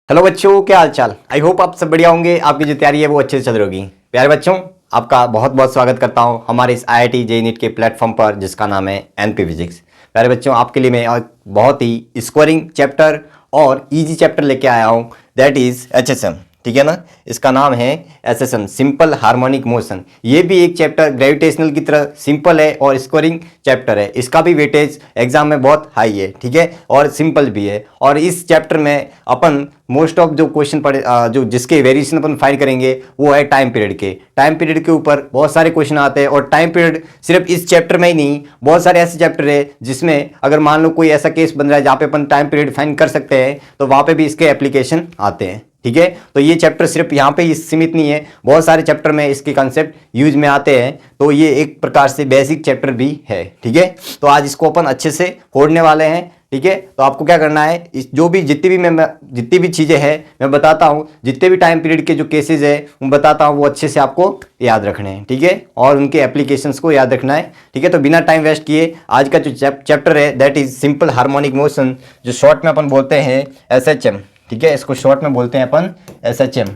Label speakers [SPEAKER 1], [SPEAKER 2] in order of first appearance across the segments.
[SPEAKER 1] Hello बच्चों, क्या हाल चाल। आई होप आप सब बढ़िया होंगे। आपकी जो तैयारी है वो अच्छे से चल रही होगी। प्यारे बच्चों, आपका बहुत बहुत स्वागत करता हूं हमारे इस IIT JEE नीट के प्लेटफॉर्म पर जिसका नाम है NP फिजिक्स। प्यारे बच्चों, आपके लिए मैं एक बहुत ही स्कोरिंग चैप्टर और इजी चैप्टर लेके आया हूं, दैट इज HSM। ठीक है ना, इसका नाम है SSM, सिंपल हार्मोनिक मोशन। ये भी एक चैप्टर ग्रेविटेशनल की तरह सिंपल है और स्कोरिंग चैप्टर है। इसका भी वेटेज एग्जाम में बहुत हाई है, ठीक है, और सिंपल भी है। और इस चैप्टर में अपन मोस्ट ऑफ जो क्वेश्चन पढ़े जो जिसके वेरिएशन अपन फाइंड करेंगे वो है टाइम पीरियड के ऊपर बहुत सारे क्वेश्चन आते हैं। और टाइम पीरियड सिर्फ इस चैप्टर में ही नहीं, बहुत सारे ऐसे चैप्टर है जिसमें अगर मान लो कोई ऐसा केस बन रहा है जहाँ पे अपन टाइम पीरियड फाइंड कर सकते हैं, तो वहाँ पे भी इसके एप्लीकेशन आते हैं। ठीक है, तो ये चैप्टर सिर्फ यहाँ पे ही सीमित नहीं है, बहुत सारे चैप्टर में इसके कंसेप्ट यूज में आते हैं। तो ये एक प्रकार से बेसिक चैप्टर भी है। ठीक है, तो आज इसको अपन अच्छे से खोलने वाले हैं। ठीक है, तो आपको क्या करना है, इस जो भी जितनी भी चीज़ें हैं मैं बताता हूँ, जितने भी टाइम पीरियड के जो केसेस है वो बताता हूँ, वो अच्छे से आपको याद रखने हैं। ठीक है, और उनके एप्लीकेशंस को याद रखना है। ठीक है, तो बिना टाइम वेस्ट किए आज का जो चैप्टर है that is simple harmonic motion, जो शॉर्ट में अपन बोलते हैं SHM। ठीक है, इसको शॉर्ट में बोलते हैं अपन SHM।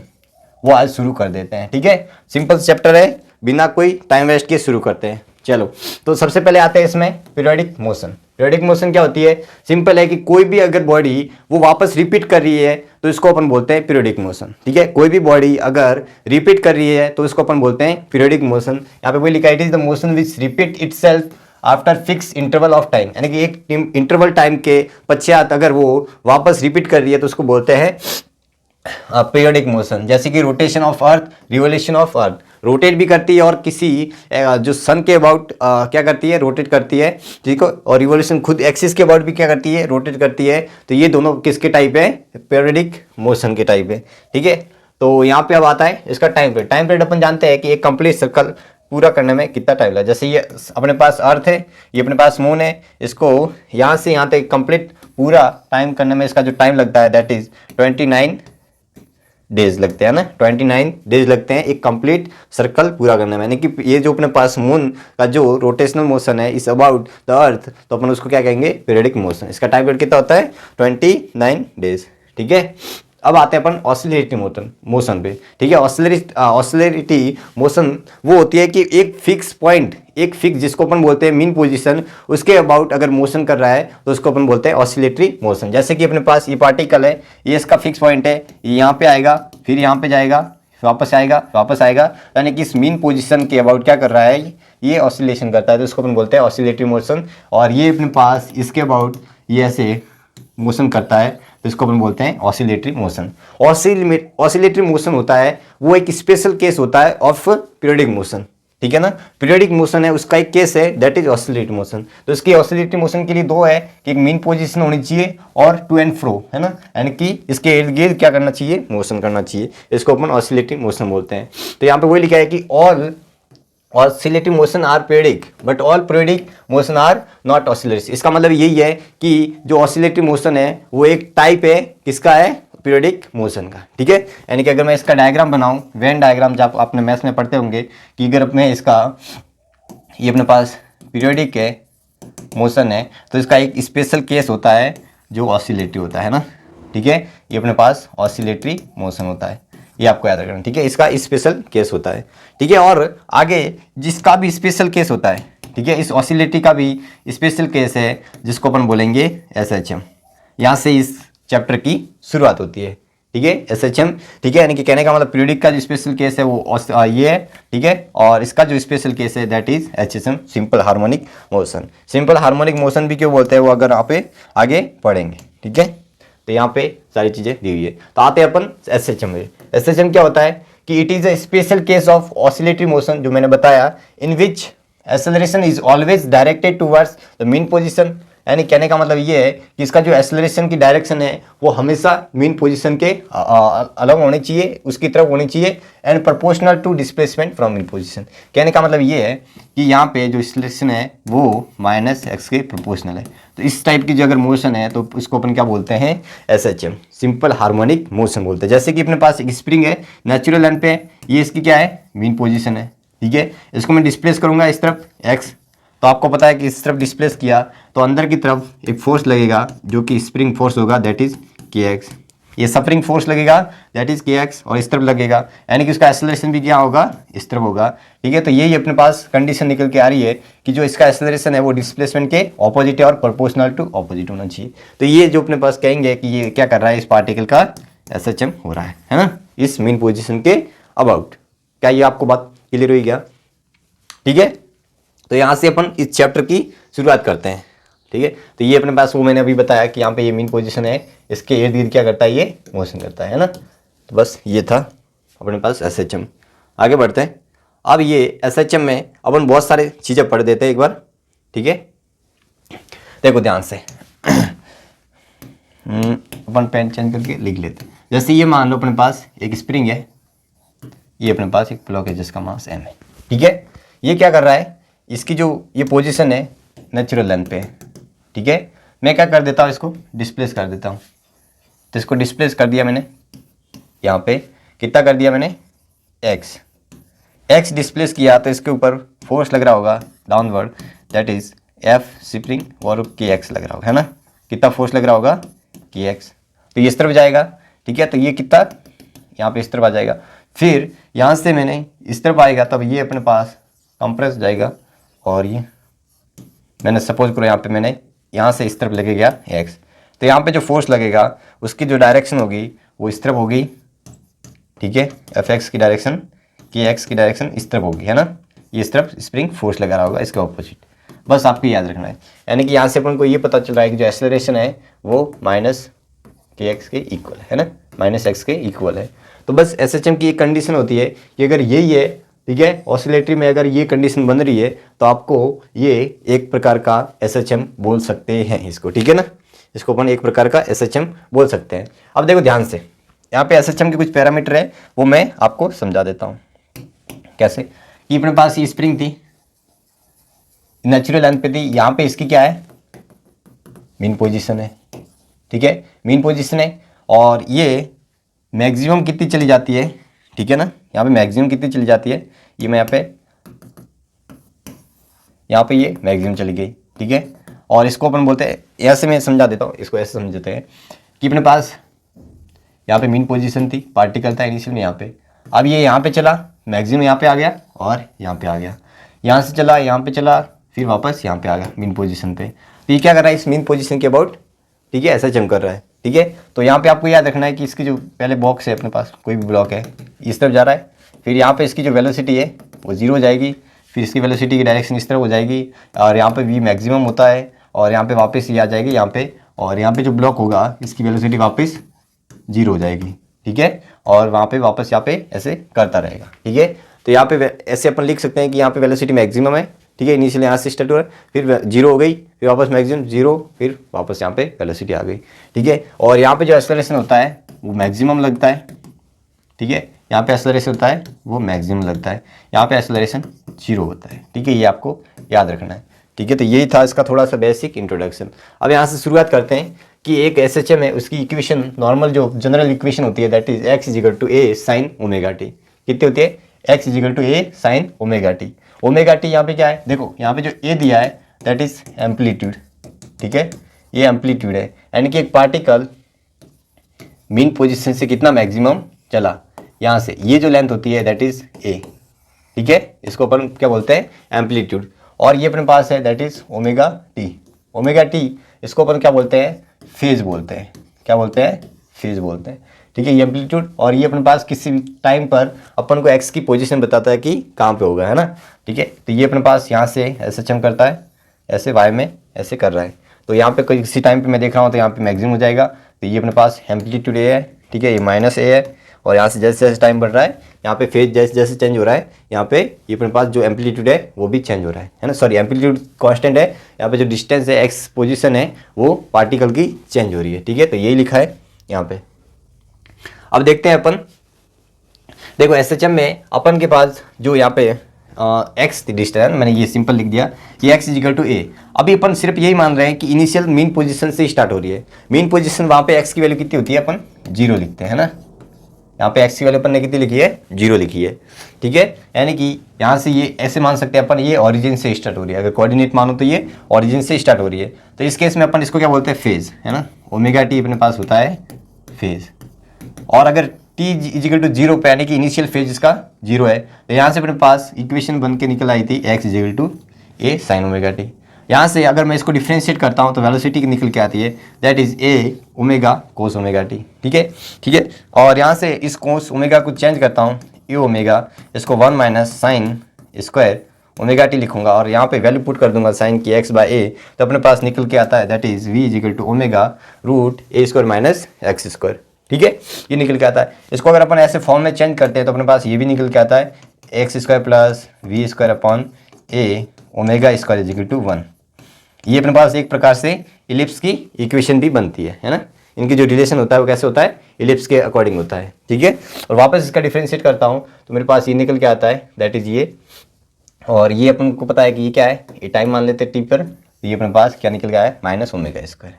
[SPEAKER 1] वो आज शुरू कर देते हैं। ठीक है, सिंपल चैप्टर है, बिना कोई टाइम वेस्ट किए शुरू करते हैं। चलो, तो सबसे पहले आते हैं इसमें पीरियोडिक मोशन। पीरियोडिक मोशन क्या होती है? सिंपल है कि कोई भी अगर बॉडी वो वापस रिपीट कर रही है तो इसको अपन बोलते हैं पीरियोडिक मोशन। ठीक है, कोई भी बॉडी अगर रिपीट कर रही है तो इसको अपन बोलते हैं पीरियोडिक मोशन। यहाँ पे वही लिखा है, it is the motion which repeat itself after fix interval of time, यानी कि एक इंटरवल टाइम के पश्चात अगर वो वापस रिपीट कर रही है तो उसको बोलते हैं पीरियोडिक मोशन। जैसे कि rotation of earth, revolution of earth, rotate भी करती है और किसी जो सन के अबाउट क्या करती है, रोटेट करती है। ठीक है, और रिवोल्यूशन खुद एक्सिस के अबाउट भी क्या करती है, रोटेट करती है। तो ये दोनों किसके टाइप है? पीरियोडिक मोशन के टाइप है। ठीक है, तो यहाँ पे अब आता है इसका टाइम पीरियड। टाइम पीरियड अपन जानते हैं कि एक कंप्लीट सर्कल पूरा करने में कितना टाइम लगा। जैसे ये अपने पास अर्थ है, ये अपने पास मून है, इसको यहाँ से यहाँ तक कंप्लीट पूरा टाइम करने में इसका जो टाइम लगता है दैट इज 29 डेज लगते हैं ना। 29 डेज लगते हैं एक कंप्लीट सर्कल पूरा करने में। यानी कि ये जो अपने पास मून का जो रोटेशनल मोशन है इस अबाउट द अर्थ, तो अपन उसको क्या कहेंगे? Periodic motion. इसका टाइम पीरियड कितना होता है? 29 डेज। ठीक है, अब आते हैं अपन ऑसिलेटरी मोशन पे। ठीक है, ऑसिलेटरी मोशन वो होती है कि एक फिक्स पॉइंट, एक फिक्स जिसको अपन बोलते हैं मीन पोजीशन, उसके अबाउट अगर मोशन कर रहा है तो उसको अपन बोलते हैं ऑसिलेटरी मोशन। जैसे कि अपने पास ये पार्टिकल है, ये इसका फिक्स पॉइंट है, ये यहाँ पे आएगा, फिर यहाँ पे जाएगा, वापस आएगा, वापस आएगा, यानी कि इस मीन पोजीशन के अबाउट क्या कर रहा है, ये ऑसिलेशन करता है, तो उसको अपन बोलते हैं ऑसिलेटरी मोशन। और ये अपने पास इसके अबाउट ये ऐसे मोशन करता है तो इसको अपन बोलते हैं ऑसिलेटरी मोशन। ऑसिलेटरी मोशन होता है वो एक स्पेशल केस होता है ऑफ पीरियोडिक मोशन। ठीक है ना, पीरियोडिक मोशन है उसका एक केस है दैट इज ऑसिलेटरी मोशन। तो इसकी ऑसिलेटरी मोशन के लिए दो है कि एक मीन पोजीशन होनी चाहिए और टू एंड फ्रो, है ना, यानी कि इसके इर्द गिर्द क्या करना चाहिए, मोशन करना चाहिए। इसको अपन ऑसिलेटरी मोशन बोलते हैं। तो यहाँ पे वही लिखा है कि all oscillatory motion are periodic but all periodic motion are not oscillatory. इसका मतलब यही है कि जो ऑसिलेटरी मोशन है वो एक टाइप है, किसका है? पीरियोडिक मोशन का। ठीक है, यानी कि अगर मैं इसका डायग्राम बनाऊं, वेन डायग्राम जब आपने मैथ्स में पढ़ते होंगे कि अगर मैं इसका, ये अपने पास पीरियोडिक है मोशन है, तो इसका एक स्पेशल केस होता है जो ऑसिलेटरी होता है ना। ठीक है, ये अपने पास ऑसिलेटरी मोशन होता है, ये आपको याद रखना। ठीक है, इसका स्पेशल केस होता है। ठीक है, और आगे जिसका भी स्पेशल केस होता है, ठीक है, इस ऑसिलेटरी का भी स्पेशल केस है जिसको अपन बोलेंगे SHM। यहाँ से इस चैप्टर की शुरुआत होती है। ठीक है, SHM। ठीक है, यानी कि कहने का मतलब पीरियोडिक का जो स्पेशल केस है वो ये है। ठीक है, और इसका जो स्पेशल केस है that is HSM, simple harmonic motion. Simple harmonic motion भी क्यों बोलते हैं वो अगर आप आगे पढ़ेंगे। ठीक है, तो यहाँ पे सारी चीजें दी हुई है। तो आते हैं अपन SHM में। SHM क्या होता है कि it is a special case of oscillatory motion, जो मैंने बताया, in which acceleration is always directed towards the mean position. यानी कहने का मतलब ये है कि इसका जो एक्सेलरेशन की डायरेक्शन है वो हमेशा मीन पोजीशन के अलग होनी चाहिए, उसकी तरफ होनी चाहिए, and proportional to displacement from mean position. कहने का मतलब ये है कि यहाँ पे जो एक्सेलरेशन है वो -x के प्रोपोर्शनल है। तो इस टाइप की जो अगर मोशन है तो इसको अपन क्या बोलते हैं? SHM, सिंपल हार्मोनिक मोशन बोलते हैं। जैसे कि अपने पास एक स्प्रिंग है नेचुरल लाइन पे, ये इसकी क्या है? मीन पोजीशन है। ठीक है, इसको मैं डिस्प्लेस करूंगा इस तरफ x, तो आपको पता है कि इस तरफ डिस्प्लेस किया तो अंदर की तरफ एक फोर्स लगेगा जो कि स्प्रिंग फोर्स होगा दैट इज kx। ये सफरिंग फोर्स लगेगा दैट इज के एक्स, और इस तरफ लगेगा, यानी कि उसका एक्सेलरेशन भी क्या होगा, इस तरफ होगा। ठीक है, तो यही अपने पास कंडीशन निकल के आ रही है कि जो इसका एक्सेलरेशन है वो डिस्प्लेसमेंट के ऑपोजिट है और प्रोपोर्शनल टू ऑपोजिट होना चाहिए। तो ये जो अपने पास कहेंगे कि ये क्या कर रहा है, इस पार्टिकल का SHM हो रहा है ना, इस मीन पोजिशन के अबाउट। क्या ये आपको बात क्लियर हुई क्या? ठीक है, तो यहाँ से अपन इस चैप्टर की शुरुआत करते हैं। ठीक है, तो ये अपने पास वो मैंने अभी बताया कि यहाँ पे ये मीन पोजीशन है, इसके इर्द गिर्द क्या करता है, ये मोशन करता है ना। तो बस ये था अपने पास SHM। आगे बढ़ते हैं। अब ये SHM में अपन बहुत सारे चीज़ें पढ़ देते हैं एक बार। ठीक है, देखो ध्यान से अपन पेन चेंज करके लिख लेते हैं। जैसे ये मान लो अपने पास एक स्प्रिंग है, ये अपने पास एक ब्लॉक है जिसका मास m है। ठीक है, ये क्या कर रहा है, इसकी जो ये पोजीशन है नेचुरल लेंथ पे है। ठीक है, मैं क्या कर देता हूँ, इसको डिस्प्लेस कर देता हूँ। तो इसको डिस्प्लेस कर दिया मैंने, यहाँ पे कितना कर दिया मैंने, x डिस्प्लेस किया, तो इसके ऊपर फोर्स लग रहा होगा downward, that is F spring और kx लग रहा होगा, है ना। कितना फोर्स लग रहा होगा, kx। तो ये इस तरफ जाएगा। ठीक है, तो ये कितना यहाँ पे इस तरफ आ जाएगा, फिर यहाँ से मैंने इस तरफ आएगा, तब ये अपने पास कंप्रेस हो जाएगा, और ये मैंने सपोज करो यहाँ पे मैंने यहाँ से इस तरफ लेके गया x, तो यहाँ पे जो फोर्स लगेगा उसकी जो डायरेक्शन होगी वो इस तरफ होगी। ठीक है, Fx की डायरेक्शन, Kx की डायरेक्शन इस तरफ होगी, है ना। ये इस तरफ स्प्रिंग फोर्स लगा रहा होगा, इसके ऑपोजिट। बस आपको याद रखना है, यानी कि यहाँ से अपन को ये पता चल रहा है कि जो एक्सेलरेशन है वो माइनस Kx के इक्वल है ना, माइनस x के इक्वल है। तो बस SHM की एक कंडीशन होती है कि अगर यही है, ठीक है, ऑसिलेटरी में अगर ये कंडीशन बन रही है तो आपको ये एक प्रकार का SHM बोल सकते हैं इसको। ठीक है ना, इसको अपन एक प्रकार का SHM बोल सकते हैं। अब देखो ध्यान से, यहाँ पे SHM के कुछ पैरामीटर है वो मैं आपको समझा देता हूँ। कैसे कि अपने पास ये स्प्रिंग थी, नेचुरल लेंथ पे थी, यहाँ पे इसकी क्या है, मीन पोजीशन है। ठीक है, मीन पोजीशन है, और ये मैक्सिमम कितनी चली जाती है, ठीक है ना, यहाँ पे मैक्सिमम कितनी चली जाती है, ये मैं यहाँ पे ये मैक्सिमम चली गई। ठीक है, और इसको अपन बोलते हैं, ऐसे मैं समझा देता हूँ, इसको ऐसे समझते हैं कि अपने पास यहाँ पे मीन पोजीशन थी, पार्टिकल था इनिशियल में यहाँ पे, अब ये यहाँ पे चला, मैक्सिमम यहाँ पे आ गया और यहाँ पे आ गया, यहाँ से चला यहाँ पे चला, फिर वापस यहाँ पे आ गया मीन पोजीशन पे। तो ये क्या कर रहा है, इस मीन पोजीशन के अबाउट, ठीक है, SHM कर रहा है। ठीक है, तो यहाँ पे आपको याद रखना है कि इसकी जो पहले बॉक्स है अपने पास, कोई भी ब्लॉक है, इस तरफ जा रहा है, फिर यहाँ पे इसकी जो वेलोसिटी है वो 0 हो जाएगी, फिर इसकी वेलोसिटी की डायरेक्शन इस तरफ हो जाएगी, और यहाँ पे v मैक्सिमम होता है, और यहाँ पे वापस ये आ जाएगी यहाँ पे, और यहाँ पे जो ब्लॉक होगा इसकी वेलोसिटी वापस 0 हो जाएगी। ठीक है, और वहाँ पे वापस यहाँ पे ऐसे करता रहेगा। ठीक है, तो यहाँ पे ऐसे अपन लिख सकते हैं कि यहाँ पे वेलोसिटी मैक्सिमम है। ठीक है, इनिशियल यहाँ से स्टार्ट हुआ, फिर 0 हो गई, फिर वापस मैक्सिमम 0, फिर वापस यहाँ पे वेलोसिटी आ गई। ठीक है, और यहाँ पे जो एक्सेलरेशन होता है वो मैक्सिमम लगता है। ठीक है, यहाँ पे एक्सेलरेशन होता है वो मैक्सिमम लगता है, यहाँ पे एक्सेलरेशन 0 होता है। ठीक है, ये आपको याद रखना है। ठीक है, तो यही था इसका थोड़ा सा बेसिक इंट्रोडक्शन। अब यहाँ से शुरुआत करते हैं कि एक SHM है, उसकी इक्वेशन, नॉर्मल जो जनरल इक्वेशन होती है, that is x = a sin ω t। कितनी होती है, x = a sin ω t। Omega t यहाँ पे क्या है, देखो यहाँ पे जो ए दिया है दैट इज एम्पलीट्यूड। ठीक है, ये एम्पलीट्यूड है, यानी कि एक पार्टिकल मीन पोजीशन से कितना मैक्सिमम चला, यहाँ से ये जो लेंथ होती है दैट इज ए। ठीक है, इसको अपन क्या बोलते हैं, एम्पलीट्यूड। और ये अपने पास है that is omega T. Omega T इसको अपन क्या बोलते हैं, फेज बोलते हैं। क्या बोलते हैं, फेज बोलते हैं। ठीक है, ये एम्पलीट्यूड, और ये अपने पास किसी भी टाइम पर अपन को एक्स की पोजीशन बताता है कि कहाँ पे होगा, है ना। ठीक है, तो ये अपने पास यहाँ से SHM करता है, ऐसे वाई में ऐसे कर रहा है, तो यहाँ पे कोई किसी टाइम पे मैं देख रहा हूँ तो यहाँ पे मैक्सिमम हो जाएगा, तो ये अपने पास एम्पलीट्यूड ए है। ठीक है, ये -a है, और यहाँ से जैसे जैसे टाइम बढ़ रहा है यहाँ पे फेज जैसे जैसे चेंज हो रहा है, यहाँ पे ये अपने पास जो एम्पलीट्यूड है वो भी चेंज हो रहा है ना। सॉरी, एम्पलीट्यूड कांस्टेंट है, यहाँ पे जो डिस्टेंस है एक्स पोजीशन है वो पार्टिकल की चेंज हो रही है। ठीक है, तो यही लिखा है यहाँ पे। अब देखते हैं अपन, देखो SHM में अपन के पास जो यहाँ पे एक्स डिस्टेंस, मैंने ये सिंपल लिख दिया, ये x = a। अभी अपन सिर्फ यही मान रहे हैं कि इनिशियल मीन पोजीशन से स्टार्ट हो रही है। मीन पोजीशन वहाँ पे x की वैल्यू कितनी होती है, अपन 0 लिखते हैं, है ना। यहाँ पे x की वैल्यू अपन ने कितनी लिखी है, 0 लिखी है। ठीक है, यानी कि यहाँ से ये ऐसे मान सकते हैं अपन, ये ऑरिजिन से स्टार्ट हो रही है। अगर कोऑर्डिनेट मानो तो ये ऑरिजिन से स्टार्ट हो रही है, तो इस केस में अपन इसको क्या बोलते हैं, फेज, है ना। ओमेगा टी अपने पास होता है फेज। और अगर t इजिकल टू 0 पे यानी कि इनिशियल फेज इसका 0 है, तो यहाँ से अपने पास इक्वेशन बन के निकल आई थी x is equal to a sine omega t. यहाँ से अगर मैं इसको डिफ्रेंशिएट करता हूँ तो वेलोसिटी निकल के आती है that is a omega cos omega T. ठीक है, ठीक है। और यहाँ से इस कोस ओमेगा को चेंज करता हूँ ए ओमेगा, इसको 1 minus sine square omega T लिखूंगा और यहाँ पे वैल्यू पुट कर दूंगा साइन की x बाय ए, तो अपने पास निकल के आता है that is v is equal to omega root a square minus x square. ठीक है, ये निकल के आता है। इसको अगर अपन ऐसे फॉर्म में चेंज करते हैं तो अपने पास ये भी निकल के आता है x square plus v square upon a omega square is equal to 1। ये अपने पास एक प्रकार से इलिप्स की इक्वेशन भी बनती है ना। इनकी जो रिलेशन होता है वो कैसे होता है, इलिप्स के अकॉर्डिंग होता है। ठीक है, और वापस इसका डिफ्रेंशिएट करता हूँ तो मेरे पास ये निकल के आता है दैट इज ये, और ये अपन को पता है कि ये क्या है, ये टाइम मान लेते हैं टी पर, तो ये अपने पास क्या निकल गया है माइनस ओमेगा स्क्वायर।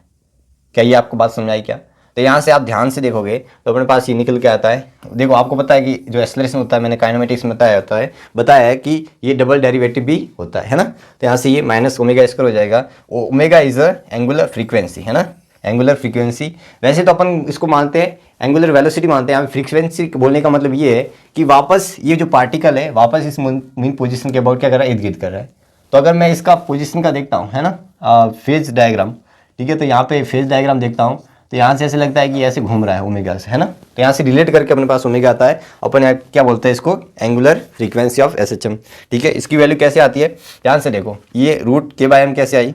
[SPEAKER 1] क्या ये आपको बात समझ आई क्या? तो यहाँ से आप ध्यान से देखोगे तो अपने पास ये निकल के आता है। देखो आपको पता है कि जो एक्सेलरेशन होता है, मैंने काइनेमेटिक्स में बताया है कि ये डबल डेरिवेटिव भी होता है ना। तो यहाँ से ये माइनस ओमेगा स्क्वायर हो जाएगा। Omega is a angular frequency है ना, एंगुलर फ्रीक्वेंसी। वैसे तो अपन इसको मानते हैं एंगुलर वेलोसिटी मानते हैं, यहाँ फ्रीक्वेंसी बोलने का मतलब ये है कि वापस ये जो पार्टिकल है वापस इस मीन पोजीशन के अबाउट क्या कर रहा है, इर्द गिर्द कर रहा है। तो अगर मैं इसका पोजीशन का देखता हूँ है ना, फेज डायग्राम, ठीक है, तो यहाँ पे फेज डायग्राम देखता हूँ तो यहाँ से ऐसे लगता है कि ऐसे घूम रहा है ओमेगा से है ना। तो यहाँ से रिलेट करके अपने पास ओमेगा आता है, अपन यहाँ क्या बोलते हैं इसको, एंगुलर फ्रीक्वेंसी ऑफ एसएचएम। ठीक है, इसकी वैल्यू कैसे आती है, ध्यान से देखो, ये रूट के बाय एम कैसे आई,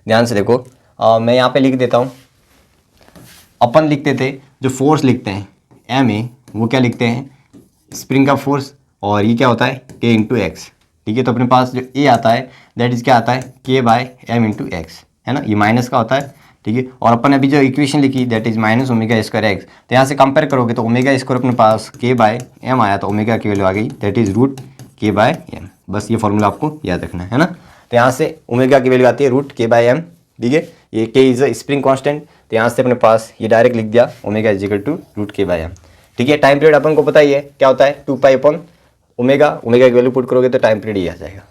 [SPEAKER 1] ध्यान से देखो। मैं यहाँ पे लिख देता हूँ, अपन लिखते थे जो फोर्स लिखते हैं एम ए, वो क्या लिखते हैं स्प्रिंग का फोर्स, और ये क्या होता है के इंटू एक्स। ठीक है, तो अपने पास जो ए आता है दैट इज क्या आता है के बाय एम इंटू एक्स है ना, ये माइनस का होता है। ठीक है, और अपन अभी जो इक्वेशन लिखी that is minus omega square x, तो यहाँ से कंपेयर करोगे तो ओमेगा स्क्वायर अपने पास के बाय एम आया, तो ओमेगा की वैल्यू आ गई that is root k by M. बस ये फॉर्मूला आपको याद रखना है ना। तो यहाँ से ओमेगा की वैल्यू आती है रूट के बाय एम। ठीक है, ये के इज अ स्प्रिंग कांस्टेंट, तो यहाँ से अपने पास ये डायरेक्ट लिख दिया omega is equal to root k by m. ठीक है, टाइम पीरियड अपन को पता ही है क्या होता है 2 पाई अपॉन ओमेगा, ओमेगा की वैल्यू पुट करोगे तो टाइम पीरियड ही आ जाएगा।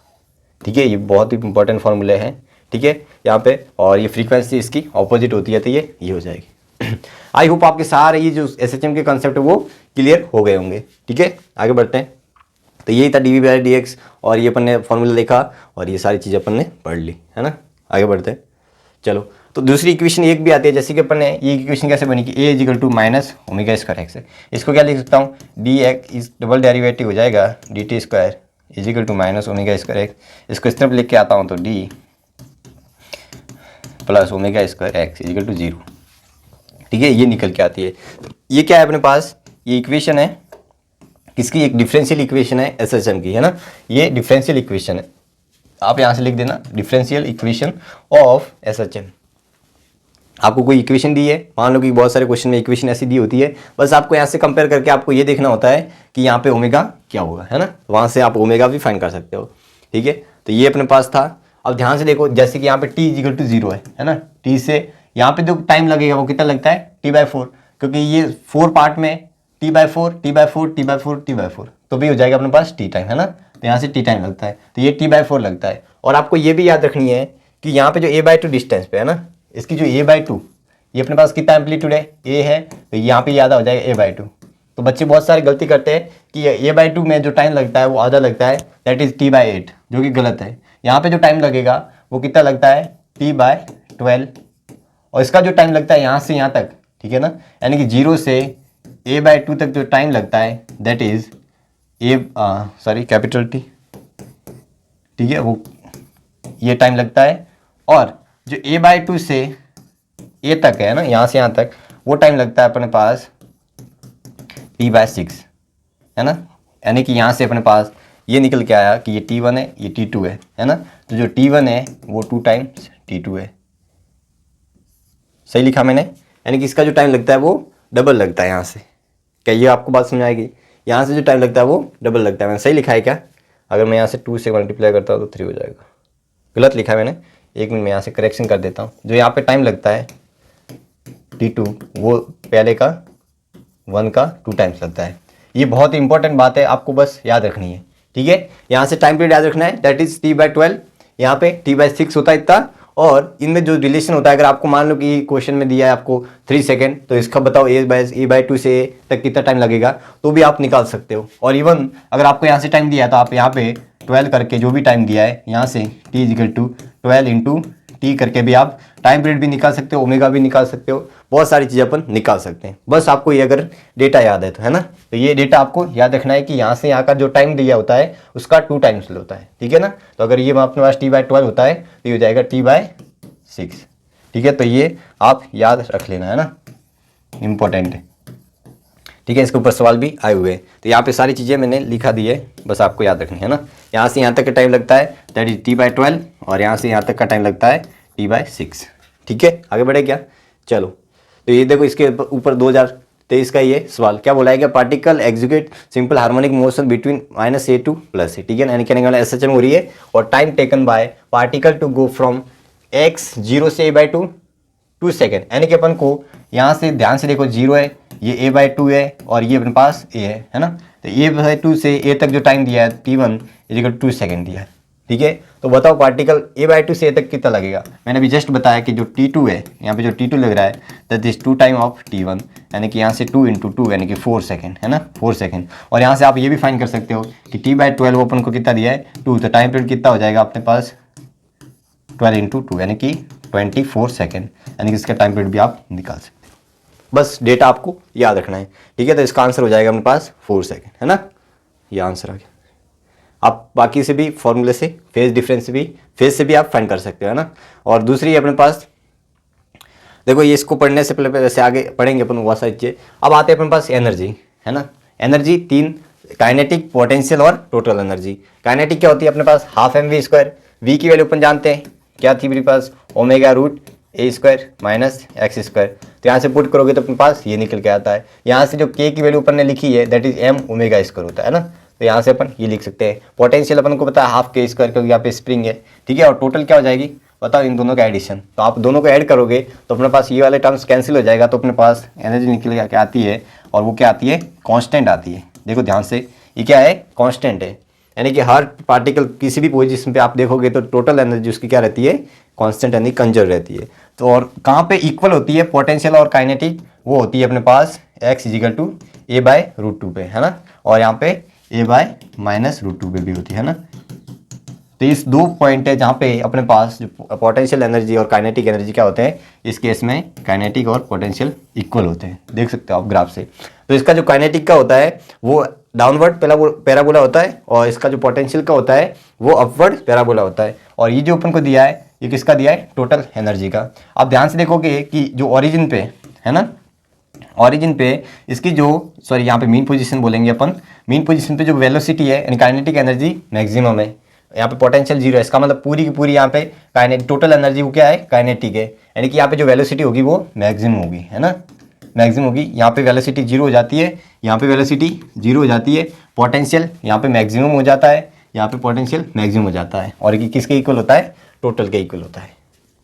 [SPEAKER 1] ठीक है, ये बहुत ही इंपॉर्टेंट फॉर्मूले हैं। ठीक है, यहाँ पे, और ये फ्रीक्वेंसी इसकी ऑपोजिट होती है तो ये हो जाएगी। आई होप आपके सारे ये जो एसएचएम के कॉन्सेप्ट है वो क्लियर हो गए होंगे। ठीक है, आगे बढ़ते हैं। तो यही था डी बाई डी एक्स, और ये अपन ने फॉर्मूला देखा और ये सारी चीज़ें अपन ने पढ़ ली है ना। आगे बढ़ते हैं, चलो। तो दूसरी इक्वेशन एक भी आती है, जैसे कि अपन ने ये इक्वेशन कैसे बनी कि a is equal to minus omega square x है। इसको क्या लिख सकता हूँ, d x is double derivative हो जाएगा d t square is equal to minus omega square x. इसको इस तरफ लिख के आता हूँ तो d plus omega square x is equal to 0। ठीक है, ये निकल के आती है। ये क्या है अपने पास, ये इक्वेशन है किसकी, एक डिफरेंशियल इक्वेशन है एसएचएम की है ना। ये डिफरेंशियल इक्वेशन है, आप यहाँ से लिख देना डिफरेंशियल इक्वेशन ऑफ एसएचएम। आपको कोई इक्वेशन दी है, मान लो कि बहुत सारे क्वेश्चन में इक्वेशन ऐसी दी होती है, बस आपको यहाँ से कंपेयर करके आपको ये देखना होता है कि यहाँ पे ओमेगा क्या होगा है ना, वहाँ से आप ओमेगा भी फाइंड कर सकते हो। ठीक है, तो ये अपने पास था। अब ध्यान से देखो, जैसे कि यहाँ पे t इक्वल टू 0 है ना, t से यहाँ पे जो टाइम लगेगा वो कितना लगता है t/4, क्योंकि ये 4 पार्ट में t/4 t/4 t/4 t/4, तो भी हो जाएगा अपने पास t टाइम है ना। तो यहाँ से t टाइम लगता है, तो ये t/4 लगता है। और आपको ये भी याद रखनी है कि यहाँ पे जो a/2 डिस्टेंस पे है ना, इसकी जो a/2 ये अपने पास कितना एम्पलीट्यूड है a है, तो यहाँ पे याद हो जाएगा a/2। तो बच्चे बहुत सारी गलती करते हैं कि a/2 में जो टाइम लगता है वो आधा लगता है दैट इज t/8, जो कि गलत है। यहाँ पे जो टाइम लगेगा वो कितना लगता है t/12, और इसका जो टाइम लगता है यहाँ से यहाँ तक, ठीक है ना, यानी कि 0 से a/2 तक जो टाइम लगता है दैट इज कैपिटल T। ठीक है, वो ये टाइम लगता है। और जो a/2 से a तक है ना, यहाँ से यहाँ तक, वो टाइम लगता है अपने पास t/6 है ना। यानी कि यहाँ से अपने पास ये निकल के आया कि ये t1 है, ये t2 है ना। तो जो t1 है वो 2 टाइम्स t2 है, सही लिखा मैंने, यानी कि इसका जो टाइम लगता है वो डबल लगता है यहाँ से। क्या ये आपको बात समझ आएगी, यहाँ से जो टाइम लगता है वो डबल लगता है। मैंने सही लिखा है क्या, अगर मैं यहाँ से 2 से मल्टीप्लाई करता हूँ तो 3 हो जाएगा, गलत लिखा है मैंने, 1 मिनट में यहाँ से करेक्शन कर देता हूँ। जो यहाँ पे टाइम लगता है t2 वो पहले का 1 का 2 टाइम्स लगता है। ये बहुत ही इंपॉर्टेंट बात है, आपको बस याद रखनी है। ठीक है, यहाँ से टाइम पीरियड याद रखना है दैट इज t/12, यहाँ पे t/6 होता है इतना, और इनमें जो रिलेशन होता है, अगर आपको मान लो कि क्वेश्चन में दिया है आपको 3 सेकेंड, तो इसका बताओ a/2 से a तक कितना टाइम लगेगा, तो भी आप निकाल सकते हो। और इवन अगर आपको यहाँ से टाइम दिया है तो आप यहाँ पे 12 करके जो भी टाइम दिया है यहाँ से t = 12 × t करके भी आप टाइम पीरियड भी निकाल सकते हो, ओमेगा भी निकाल सकते हो, बहुत सारी चीज़ें अपन निकाल सकते हैं। बस आपको ये अगर डेटा याद है तो, है ना। तो ये डेटा आपको याद रखना है कि यहाँ से यहाँ का जो टाइम दिया होता है उसका 2 टाइम्स होता है, ठीक है ना। तो अगर ये अपने पास t/12 होता है तो ये हो जाएगा t/6, ठीक है। तो ये आप याद रख लेना, है ना, इंपॉर्टेंट है, ठीक है। इसके ऊपर सवाल भी आए हुए हैं, तो यहाँ पे सारी चीज़ें मैंने लिखा दी है, बस आपको याद रखनी है ना। यहाँ से यहाँ तक का टाइम लगता है दैट इज t/12 और यहाँ से यहाँ तक का टाइम लगता है t/6, ठीक है। आगे बढ़े क्या, चलो। तो ये देखो इसके ऊपर 2023 का ये सवाल क्या बोला है कि particle execute simple harmonic motion between -a to +a, ठीक है। यानी कहने वाला SHM हो रही है और time taken by particle to go from x 0 से a/2 2 सेकेंड, यानी कि अपन को यहाँ से ध्यान से देखो 0 है, ये a/2 है और ये अपने पास a है ना। तो a/2 से a तक जो टाइम दिया है t1 = 2 सेकेंड दिया है, ठीक है। तो बताओ पार्टिकल a/2 से a तक कितना लगेगा। मैंने अभी जस्ट बताया कि जो t2 है, यहाँ पे जो t2 लग रहा है that is 2 time of t1, यानी कि यहाँ से 2 × 2 यानी कि 4 सेकेंड, है ना, 4 सेकेंड। और यहाँ से आप ये भी फाइंड कर सकते हो कि t/12 अपन को कितना दिया है 2, तो टाइम पीरियड कितना हो जाएगा अपने पास 12 × 2 यानी कि 24 सेकेंड, यानी कि इसका टाइम पीरियड भी आप निकाल सकते हैं। बस डेटा आपको याद रखना है, ठीक है। तो इसका आंसर हो जाएगा अपने पास 4 सेकेंड, है ना, ये आंसर आ गया। आप बाकी से भी फॉर्मूले से फेज डिफरेंस से भी फेज से भी आप फाइंड कर सकते हो, है ना। और दूसरी अपने पास देखो, ये इसको पढ़ने से पहले वैसे आगे पढ़ेंगे अपन बहुत सारी चीज़ें। अब आते हैं अपने पास एनर्जी, है ना। एनर्जी 3, काइनेटिक, पोटेंशियल और टोटल एनर्जी। काइनेटिक क्या होती है अपने पास ½ mv², वी की वैल्यू अपन जानते हैं क्या थी मेरे पास, ω√a² - x²। तो यहाँ से पुट करोगे तो अपने पास ये निकल के आता है। यहाँ से जो k की वैल्यू अपन ने लिखी है दैट इज m⍵² होता है ना। तो यहाँ से अपन ये लिख सकते हैं। पोटेंशियल अपन को पता है ½ k² क्योंकि यहाँ पे स्प्रिंग है, ठीक है। और टोटल क्या हो जाएगी बताओ, इन दोनों का एडिशन। तो आप दोनों को ऐड करोगे तो अपने पास ये वाले टर्म्स कैंसिल हो जाएगा, तो अपने पास एनर्जी निकल के आती है और वो क्या आती है, कांस्टेंट आती है। देखो ध्यान से, ये क्या है, कांस्टेंट है, यानी कि हर पार्टिकल किसी भी पोजीशन पे आप देखोगे तो टोटल एनर्जी उसकी क्या रहती है, कांस्टेंट यानी कंजर्व रहती है। तो और कहाँ पे इक्वल होती है पोटेंशियल और काइनेटिक, वो होती है अपने पास x = a/√2 पे, है ना। और यहाँ पे a/√2 पे भी होती है ना। तो इस 2 पॉइंट है जहाँ पे अपने पास जो पोटेंशियल एनर्जी और काइनेटिक एनर्जी क्या होते हैं, इस केस में काइनेटिक और पोटेंशियल इक्वल होते हैं, देख सकते हो आप ग्राफ से। तो इसका जो काइनेटिक का होता है वो डाउनवर्ड पैराबोला होता है और इसका जो पोटेंशियल का होता है वो अपवर्ड पैराबोला होता है। और ये जो अपन को दिया है ये किसका दिया है, टोटल एनर्जी का। आप ध्यान से देखोगे कि जो ओरिजिन पे है ना, ओरिजिन पे इसकी जो यहाँ पे मीन पोजीशन बोलेंगे अपन, मीन पोजीशन पे जो वेलोसिटी है यानी काइनेटिक एनर्जी मैक्सिमम है, यहाँ पे पोटेंशियल 0 है। इसका मतलब पूरी की पूरी यहाँ पे टोटल एनर्जी वो क्या है, काइनेटिक है, यानी कि यहाँ पे जो वेलोसिटी होगी वो मैक्सिमम होगी, है ना, मैक्सिमम होगी। यहाँ पे वेलोसिटी 0 हो जाती है, यहाँ पे वेलोसिटी 0 हो जाती है, पोटेंशियल यहाँ पे मैक्सिमम हो जाता है, यहाँ पे पोटेंशियल मैक्सिमम हो जाता है। और ये किसके इक्वल होता है, टोटल के इक्वल होता है,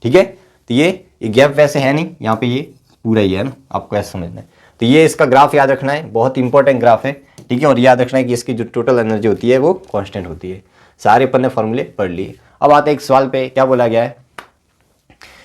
[SPEAKER 1] ठीक है। तो ये गैप वैसे है नहीं, यहाँ पे ये पूरा ही है ना, आपको ऐसा समझना है। तो ये इसका ग्राफ याद रखना है, बहुत इंपॉर्टेंट ग्राफ है, ठीक है। और याद रखना है कि इसकी जो टोटल एनर्जी होती है वो कांस्टेंट होती है। सारे अपन ने फॉर्मूले पढ़ लिए। अब आते हैं एक सवाल पे, क्या बोला गया है,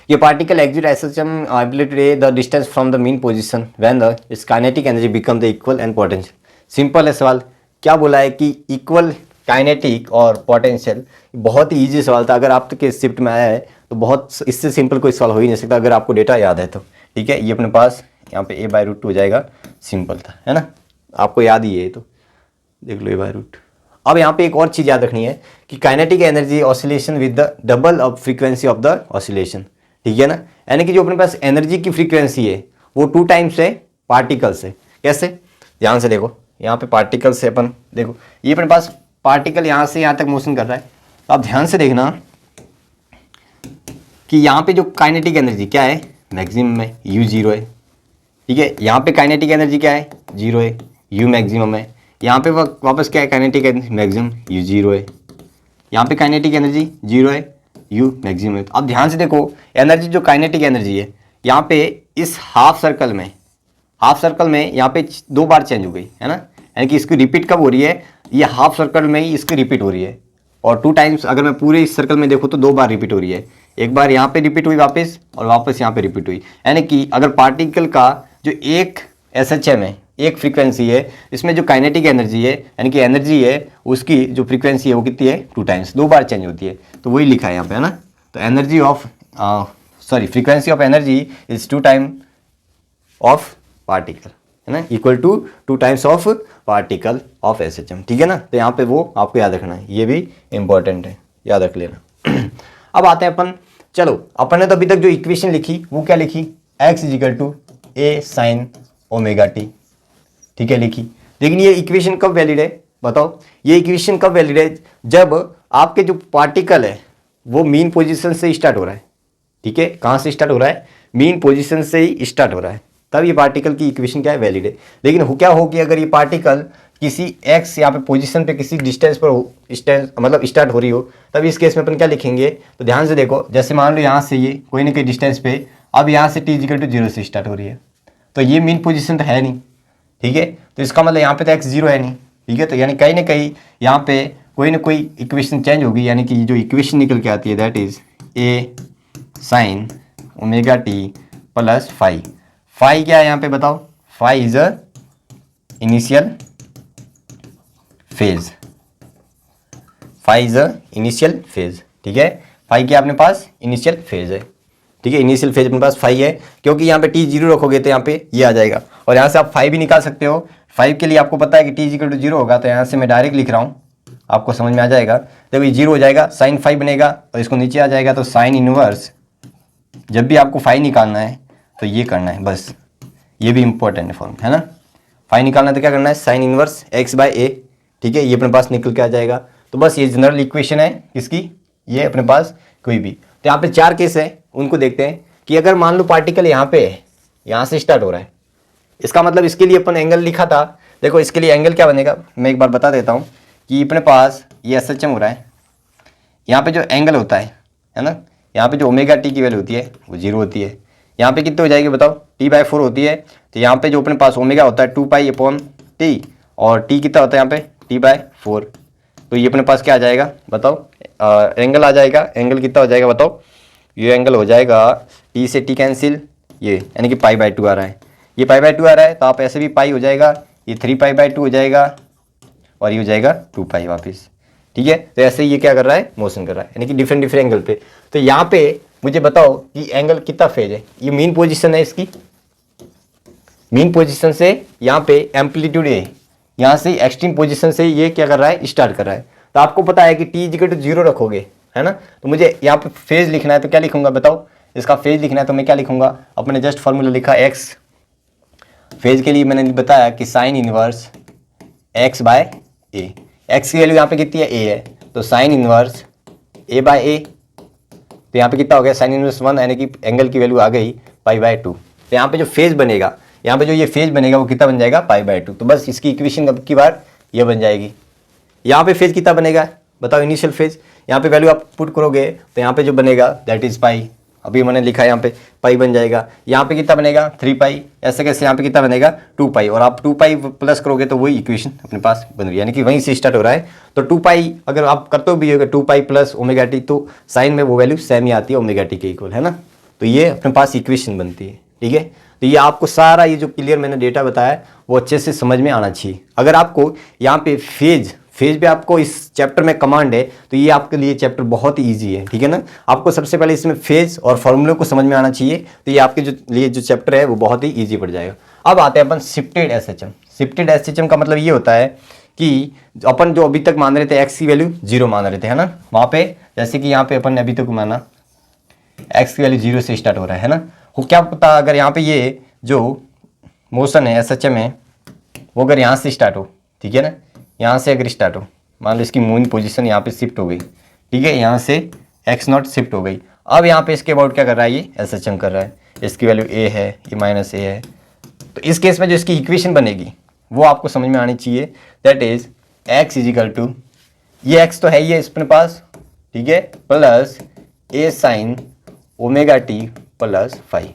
[SPEAKER 1] ये particle exit SHM ability the distance from the mean position when the it's kinetic energy become the equal and potential. Simple है सवाल, क्या बोला है कि इक्वल काइनेटिक और पोटेंशियल। बहुत ही ईजी सवाल था, अगर आपके शिफ्ट में आया है तो बहुत इससे सिंपल कोई सवाल हो ही नहीं सकता अगर आपको डेटा याद है तो, ठीक है। ये अपने पास यहाँ पे a/√2 हो जाएगा, सिंपल था, है ना, आपको याद ही है तो देख लो a/√2। अब यहाँ पे एक और चीज़ याद रखनी है कि kinetic energy oscillation with the double of frequency of the oscillation, ठीक है ना। यानी कि जो अपने पास एनर्जी की फ्रीक्वेंसी है वो 2 टाइम्स है पार्टिकल से। कैसे, ध्यान से देखो, यहाँ पे पार्टिकल से अपन देखो, ये अपने पास पार्टिकल यहाँ से यहाँ तक मोशन कर रहा है। तो आप ध्यान से देखना कि यहाँ पे जो काइनेटिक एनर्जी क्या है, मैक्सिमम है, u 0 है, ठीक है। यहाँ पे काइनेटिक एनर्जी क्या है, 0 है, u मैक्सिमम है। यहाँ पे वापस क्या है, काइनेटिक एनर्जी मैक्सिमम, u 0 है। यहाँ पे काइनेटिक एनर्जी 0 है, u मैक्सिमम है। तो अब ध्यान से देखो, एनर्जी जो काइनेटिक एनर्जी है यहाँ पे इस हाफ सर्कल में यहाँ पे 2 बार चेंज हो गई, है ना। यानी कि इसकी रिपीट कब हो रही है, ये हाफ सर्कल में ही इसकी रिपीट हो रही है। और 2 टाइम्स अगर मैं पूरे इस सर्कल में देखूँ तो 2 बार रिपीट हो रही है। एक बार यहाँ पे रिपीट हुई वापस और वापस यहाँ पे रिपीट हुई। यानी कि अगर पार्टिकल का जो एक SHM है, एक फ्रीक्वेंसी है, इसमें जो काइनेटिक एनर्जी है यानी कि एनर्जी है उसकी जो फ्रीक्वेंसी है वो कितनी है 2 टाइम्स, 2 बार चेंज होती है। तो वही लिखा है यहाँ पे, है ना। तो energy of frequency of energy is 2 time of particle, है ना, equal to 2 times of particle of SHM, ठीक है ना। तो यहाँ पे वो आपको याद रखना है, ये भी इंपॉर्टेंट है, याद रख लेना। अब आते हैं अपन, चलो अपन ने तो अभी तक जो इक्वेशन लिखी वो क्या लिखी, x is equal to a sin omega t, ठीक है लिखी। लेकिन ये इक्वेशन कब वैलिड है बताओ, ये इक्वेशन कब वैलिड है, जब आपके जो पार्टिकल है वो मीन पोजीशन से स्टार्ट हो रहा है, ठीक है। कहाँ से स्टार्ट हो रहा है, मीन पोजीशन से ही स्टार्ट हो रहा है, तब ये पार्टिकल की इक्वेशन क्या है वैलिड है। लेकिन क्या हो कि अगर ये पार्टिकल किसी x यहाँ पे पोजीशन पे किसी डिस्टेंस पर हो, मतलब स्टार्ट हो रही हो, तब इस केस में अपन क्या लिखेंगे, तो ध्यान से देखो, जैसे मान लो यहाँ से ये कोई ना कोई डिस्टेंस पे, अब यहाँ से t इक्वल टू 0 से स्टार्ट हो रही है, तो ये मीन पोजीशन तो है नहीं, ठीक है। तो इसका मतलब यहाँ पे तो x 0 है नहीं, ठीक है। तो यानी कहीं ना कहीं यहाँ पे कोई ना कोई इक्वेशन चेंज होगी, यानी कि जो इक्वेशन निकल के आती है that is a sin omega t plus phi. Phi क्या है यहाँ पे बताओ, phi is a initial phase, phi is a initial phase, ठीक है। फाई क्या अपने पास इनिशियल फेज है, ठीक है, इनिशियल फेज अपने पास फाई है, क्योंकि यहाँ पे t 0 रखोगे तो यहाँ पे ये आ जाएगा, और यहाँ से आप फाई भी निकाल सकते हो। फाइव के लिए आपको पता है कि t इक्वल टू 0 होगा, तो यहाँ से मैं डायरेक्ट लिख रहा हूँ, आपको समझ में आ जाएगा। देखो ये 0 हो जाएगा, साइन फाई बनेगा और इसको नीचे आ जाएगा, तो साइन इनवर्स, जब भी आपको फाई निकालना है तो ये करना है, बस ये भी इंपॉर्टेंट है फॉर्म, है ना। फाई निकालना है तो क्या करना है, sine inverse x by a, ठीक है, ये अपने पास निकल के आ जाएगा। तो बस ये जनरल इक्वेशन है किसकी, ये अपने पास कोई भी। तो यहाँ पे 4 केस है, उनको देखते हैं कि अगर मान लो पार्टिकल यहाँ पे है, यहाँ से स्टार्ट हो रहा है, इसका मतलब इसके लिए अपन एंगल लिखा था। देखो इसके लिए एंगल क्या बनेगा, मैं एक बार बता देता हूँ कि अपने पास ये SHM हो रहा है, यहाँ पे जो एंगल होता है ना, यहाँ पे जो ओमेगा t की वैल्यू होती है वो 0 होती है। यहाँ पे कितने हो जाएगी बताओ, t/4 होती है। तो यहाँ पे जो अपने पास ओमेगा होता है 2π/t, और t कितना होता है यहाँ पे t/4। तो ये अपने पास क्या आ जाएगा बताओ, एंगल आ जाएगा, एंगल कितना हो जाएगा बताओ, ये एंगल हो जाएगा t से t कैंसिल, ये यानी कि π/2 आ रहा है, ये π/2 आ रहा है, तो आप ऐसे भी पाई हो जाएगा, ये 3π/2 हो जाएगा, और ये हो जाएगा 2π वापस, ठीक है। तो ऐसे ये क्या कर रहा है, मोशन कर रहा है, यानी कि डिफरेंट डिफरेंट एंगल पे। तो यहाँ पे मुझे बताओ कि एंगल कितना फेज है, ये मीन पोजीशन है इसकी, मीन पोजीशन से यहाँ पे एम्पलीट्यूड है, यहाँ से एक्सट्रीम पोजीशन से ये क्या कर रहा है, स्टार्ट कर रहा है। तो आपको पता है कि t इक्वल टू 0 रखोगे, है ना, तो मुझे यहाँ पे फेज लिखना है, तो क्या लिखूंगा बताओ, इसका फेज लिखना है तो मैं क्या लिखूंगा, अपने जस्ट फॉर्मूला लिखा x, फेज के लिए मैंने बताया कि sine inverse x by a, x की वैल्यू यहाँ पे कितनी है a है, तो sine inverse a by a, तो यहाँ पे कितना हो गया साइन इनवर्स 1, यानी कि एंगल की वैल्यू आ गई π/2। तो यहाँ पे जो फेज बनेगा, यहाँ पे जो ये फेज बनेगा वो कितना बन जाएगा π/2। तो बस इसकी इक्वेशन अब की बार ये बन जाएगी। यहाँ पे फेज कितना बनेगा बताओ, इनिशियल फेज, यहाँ पे वैल्यू आप पुट करोगे तो यहाँ पे जो बनेगा दैट इज पाई, अभी मैंने लिखा है यहाँ पे पाई बन जाएगा। यहाँ पे कितना बनेगा 3π, ऐसे कैसे, यहाँ पे कितना बनेगा 2π, और आप 2π प्लस करोगे तो वही इक्वेशन अपने पास बन रही है, यानी कि वहीं से स्टार्ट हो रहा है। तो 2π अगर आप करते हो भी होगा 2π प्लस ओमेगा टी, तो साइन में वो वैल्यू सेम ही आती है ओमेगा टी के इक्वल, है ना। तो ये अपने पास इक्वेशन बनती है, ठीक है। तो ये आपको सारा ये जो क्लियर मैंने डेटा बताया वो अच्छे से समझ में आना चाहिए। अगर आपको यहाँ पे फेज पे आपको इस चैप्टर में कमांड है तो ये आपके लिए चैप्टर बहुत ही ईजी है, ठीक है ना। आपको सबसे पहले इसमें फेज और फॉर्मूले को समझ में आना चाहिए, तो ये आपके लिए जो चैप्टर है वो बहुत ही ईजी पड़ जाएगा। अब आते हैं अपन शिफ्टेड SHM। शिफ्टेड SHM का मतलब ये होता है कि अपन जो अभी तक मान रहे थे x की वैल्यू 0 मान रहे थे, है ना, वहाँ पे जैसे कि यहाँ पे अपन ने अभी तक माना x की वैल्यू 0 से स्टार्ट हो रहा है ना, वो क्या पता अगर यहाँ पे ये जो मोशन है SHM है वो अगर यहाँ से स्टार्ट हो, ठीक है ना, यहाँ से अगर स्टार्ट हो, मान लो इसकी मून पोजीशन यहाँ पे शिफ्ट हो गई, ठीक है, यहाँ से x0 शिफ्ट हो गई। अब यहाँ पे इसके अबाउट क्या कर रहा है, ये SHM कर रहा है, इसकी वैल्यू a है, ये -a है। तो इस केस में जो इसकी इक्वेशन बनेगी वो आपको समझ में आनी चाहिए, that is x is equal to, ये x तो है ही है अपने पास, ठीक है, plus a sine omega t plus phi,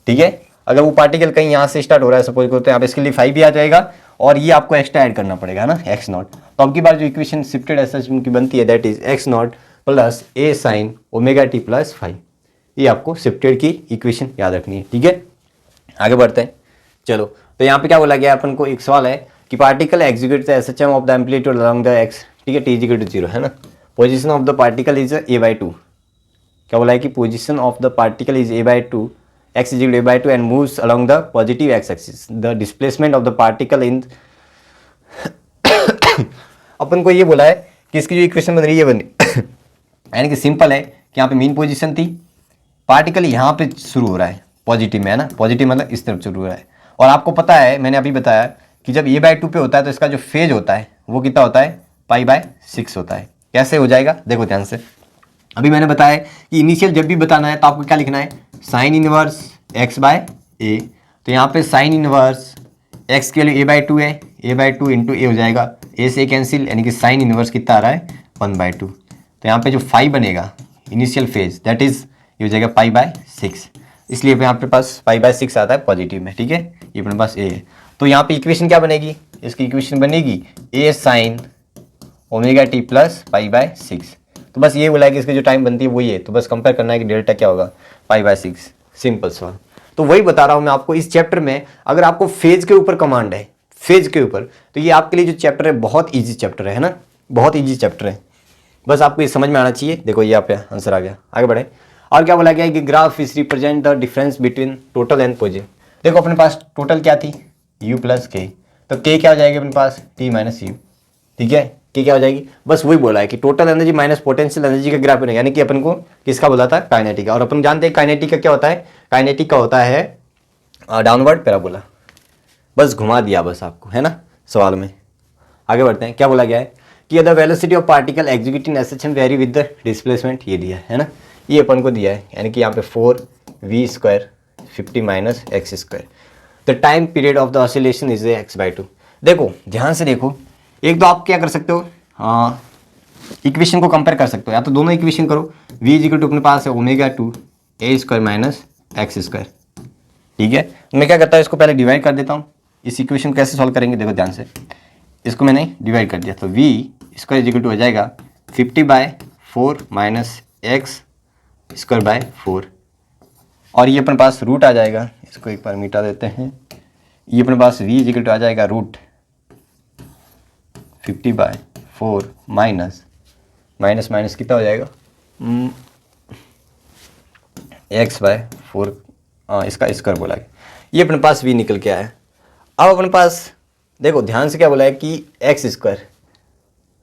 [SPEAKER 1] ठीक है। अगर वो पार्टिकल कहीं यहाँ से स्टार्ट हो रहा है सपोज करते हैं, आप इसके लिए फाई भी आ जाएगा, और ये आपको एक्स्ट्रा ऐड करना पड़ेगा ना x0। तो अब की बार जो इक्वेशन शिफ्टेड SHM की बनती है that is x0 plus A sign omega t plus five. ये आपको शिफ्टेड की इक्वेशन याद रखनी है, ठीक है। आगे बढ़ते हैं, चलो। तो यहाँ पे क्या बोला गया अपन को, एक सवाल है कि particle execute the SHM of the amplitude along the x, ठीक है, टी इज इक्वल टू 0 है ना। Position of the particle is a/2। क्या बोला है कि position of the particle is a/2, x is equal to a/2 and moves along the positive x axis. The displacement of the particle in अपन को ये बोला है कि इसकी जो इक्वेशन बन रही है बनी यानी कि सिंपल है कि यहाँ पे मीन पोजीशन थी, पार्टिकल यहाँ पे शुरू हो रहा है पॉजिटिव में, है ना। पॉजिटिव मतलब इस तरफ शुरू हो रहा है, और आपको पता है मैंने अभी बताया कि जब a/2 पे होता है तो इसका जो फेज होता है वो कितना होता है, π/6 होता है। कैसे हो जाएगा देखो ध्यान से। अभी मैंने बताया कि इनिशियल जब भी बताना है तो आपको क्या लिखना है, साइन इनवर्स x/a। तो यहाँ पे साइन इनवर्स x के लिए a/2 है, a/2 इंटू ए हो जाएगा, a से कैंसिल, यानी कि साइन इनवर्स कितना आ रहा है 1/2। तो यहाँ पे जो 5 बनेगा इनिशियल फेज दैट इज ये हो जाएगा π/6, इसलिए यहाँ पे पास π/6 आता है पॉजिटिव में, ठीक है। ये अपने पास a है। तो यहाँ पे इक्वेशन क्या बनेगी, इसकी इक्वेशन बनेगी a sine omega t plus π/6। तो बस ये बोला है कि इसकी जो टाइम बनती है वही है, तो बस कंपेयर करना है कि डेल्टा क्या होगा, π/6। सिंपल सवाल। तो वही बता रहा हूँ मैं आपको इस चैप्टर में, अगर आपको फेज के ऊपर कमांड है, फेज के ऊपर, तो ये आपके लिए जो चैप्टर है बहुत ईजी चैप्टर है ना, बहुत ईजी चैप्टर है। बस आपको ये समझ में आना चाहिए। देखो ये आप आंसर आ गया, आगे बढ़े। और क्या बोला गया है कि graph is represent the difference between total and position. देखो अपने पास टोटल क्या थी, u प्लस के, तो k क्या हो जाएगी अपने पास, t माइनस यू, ठीक है। k क्या हो जाएगी, बस वही बोला है कि total energy minus potential energy का ग्राफ बनेगा, यानी कि अपन को किसका बोला था, काइनेटिक का। और अपन जानते हैं काइनेटिक का क्या होता है, काइनेटिक का होता है डाउनवर्ड पैराबोला। बस घुमा दिया बस आपको, है ना, सवाल में। आगे बढ़ते हैं, क्या बोला गया है कि the velocity of particle executing SHM very with the displacement, ये दिया है ना, ये अपन को दिया है, यानी कि यहाँ पे 4v² 50 minus x²। The time period of the oscillation is x/2। देखो ध्यान से देखो, एक तो आप क्या कर सकते हो, इक्वेशन को कंपेयर कर सकते हो, या तो दोनों इक्वेशन करो। v इज इक्वल टू अपने पास है ω2 a² माइनस x², ठीक है। मैं क्या करता हूँ, इसको पहले डिवाइड कर देता हूँ। इस इक्वेशन को कैसे सॉल्व करेंगे, देखो ध्यान से, इसको मैंने डिवाइड कर दिया, तो v² इज इक्वल टू हो जाएगा 50/4 माइनस x²/4, और ये अपने पास रूट आ जाएगा, इसको एक बार मिटा देते हैं। ये अपने पास v इज इक्वल टू आ जाएगा रूट 50/4 माइनस माइनस कितना हो जाएगा, x/4, इसका स्क्वायर बोला गया। ये अपने पास v निकल के आया। अब अपने पास देखो ध्यान से क्या बोला है कि x²,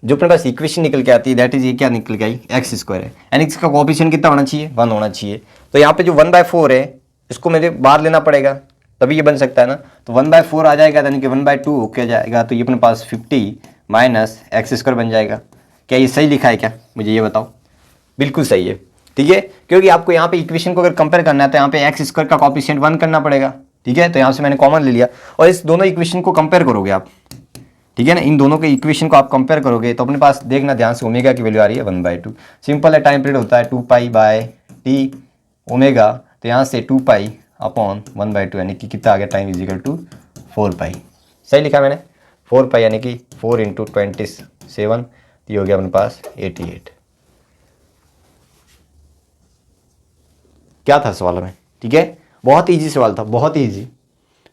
[SPEAKER 1] जो अपने पास इक्वेशन निकल के आती है दैट इज ये क्या निकल के आई, x² है, यानी इसका कोएफिशिएंट कितना होना चाहिए, 1 होना चाहिए। तो यहाँ पे जो 1/4 है इसको मेरे बाहर लेना पड़ेगा, तभी ये बन सकता है ना। तो 1/4 आ जाएगा, यानी कि 1/2 होके जाएगा, तो ये अपने पास 50 माइनस x² बन जाएगा। क्या ये सही लिखा है क्या, मुझे ये बताओ। बिल्कुल सही है, ठीक है, क्योंकि आपको यहाँ पे इक्वेशन को अगर कंपेयर करना है तो यहाँ पे x² का कोएफिशिएंट 1 करना पड़ेगा, ठीक है। तो यहाँ से मैंने कॉमन ले लिया, और इस दोनों इक्वेशन को कंपेयर करोगे आप, ठीक है ना, इन दोनों के इक्वेशन को आप कंपेयर करोगे तो अपने पास देखना ध्यान से, ओमेगा की वैल्यू आ रही है 1/2। सिंपल है, टाइम पीरियड होता है 2π/t ओमेगा, तो यहाँ से 2π/1/2, यानी कि कितना आ गया, टाइम इज इक्वल टू 4π। सही लिखा मैंने, 4π, यानी कि 4 × 27, ये हो गया अपने पास 88। क्या था सवाल में, ठीक है, बहुत ईजी सवाल था, बहुत ईजी।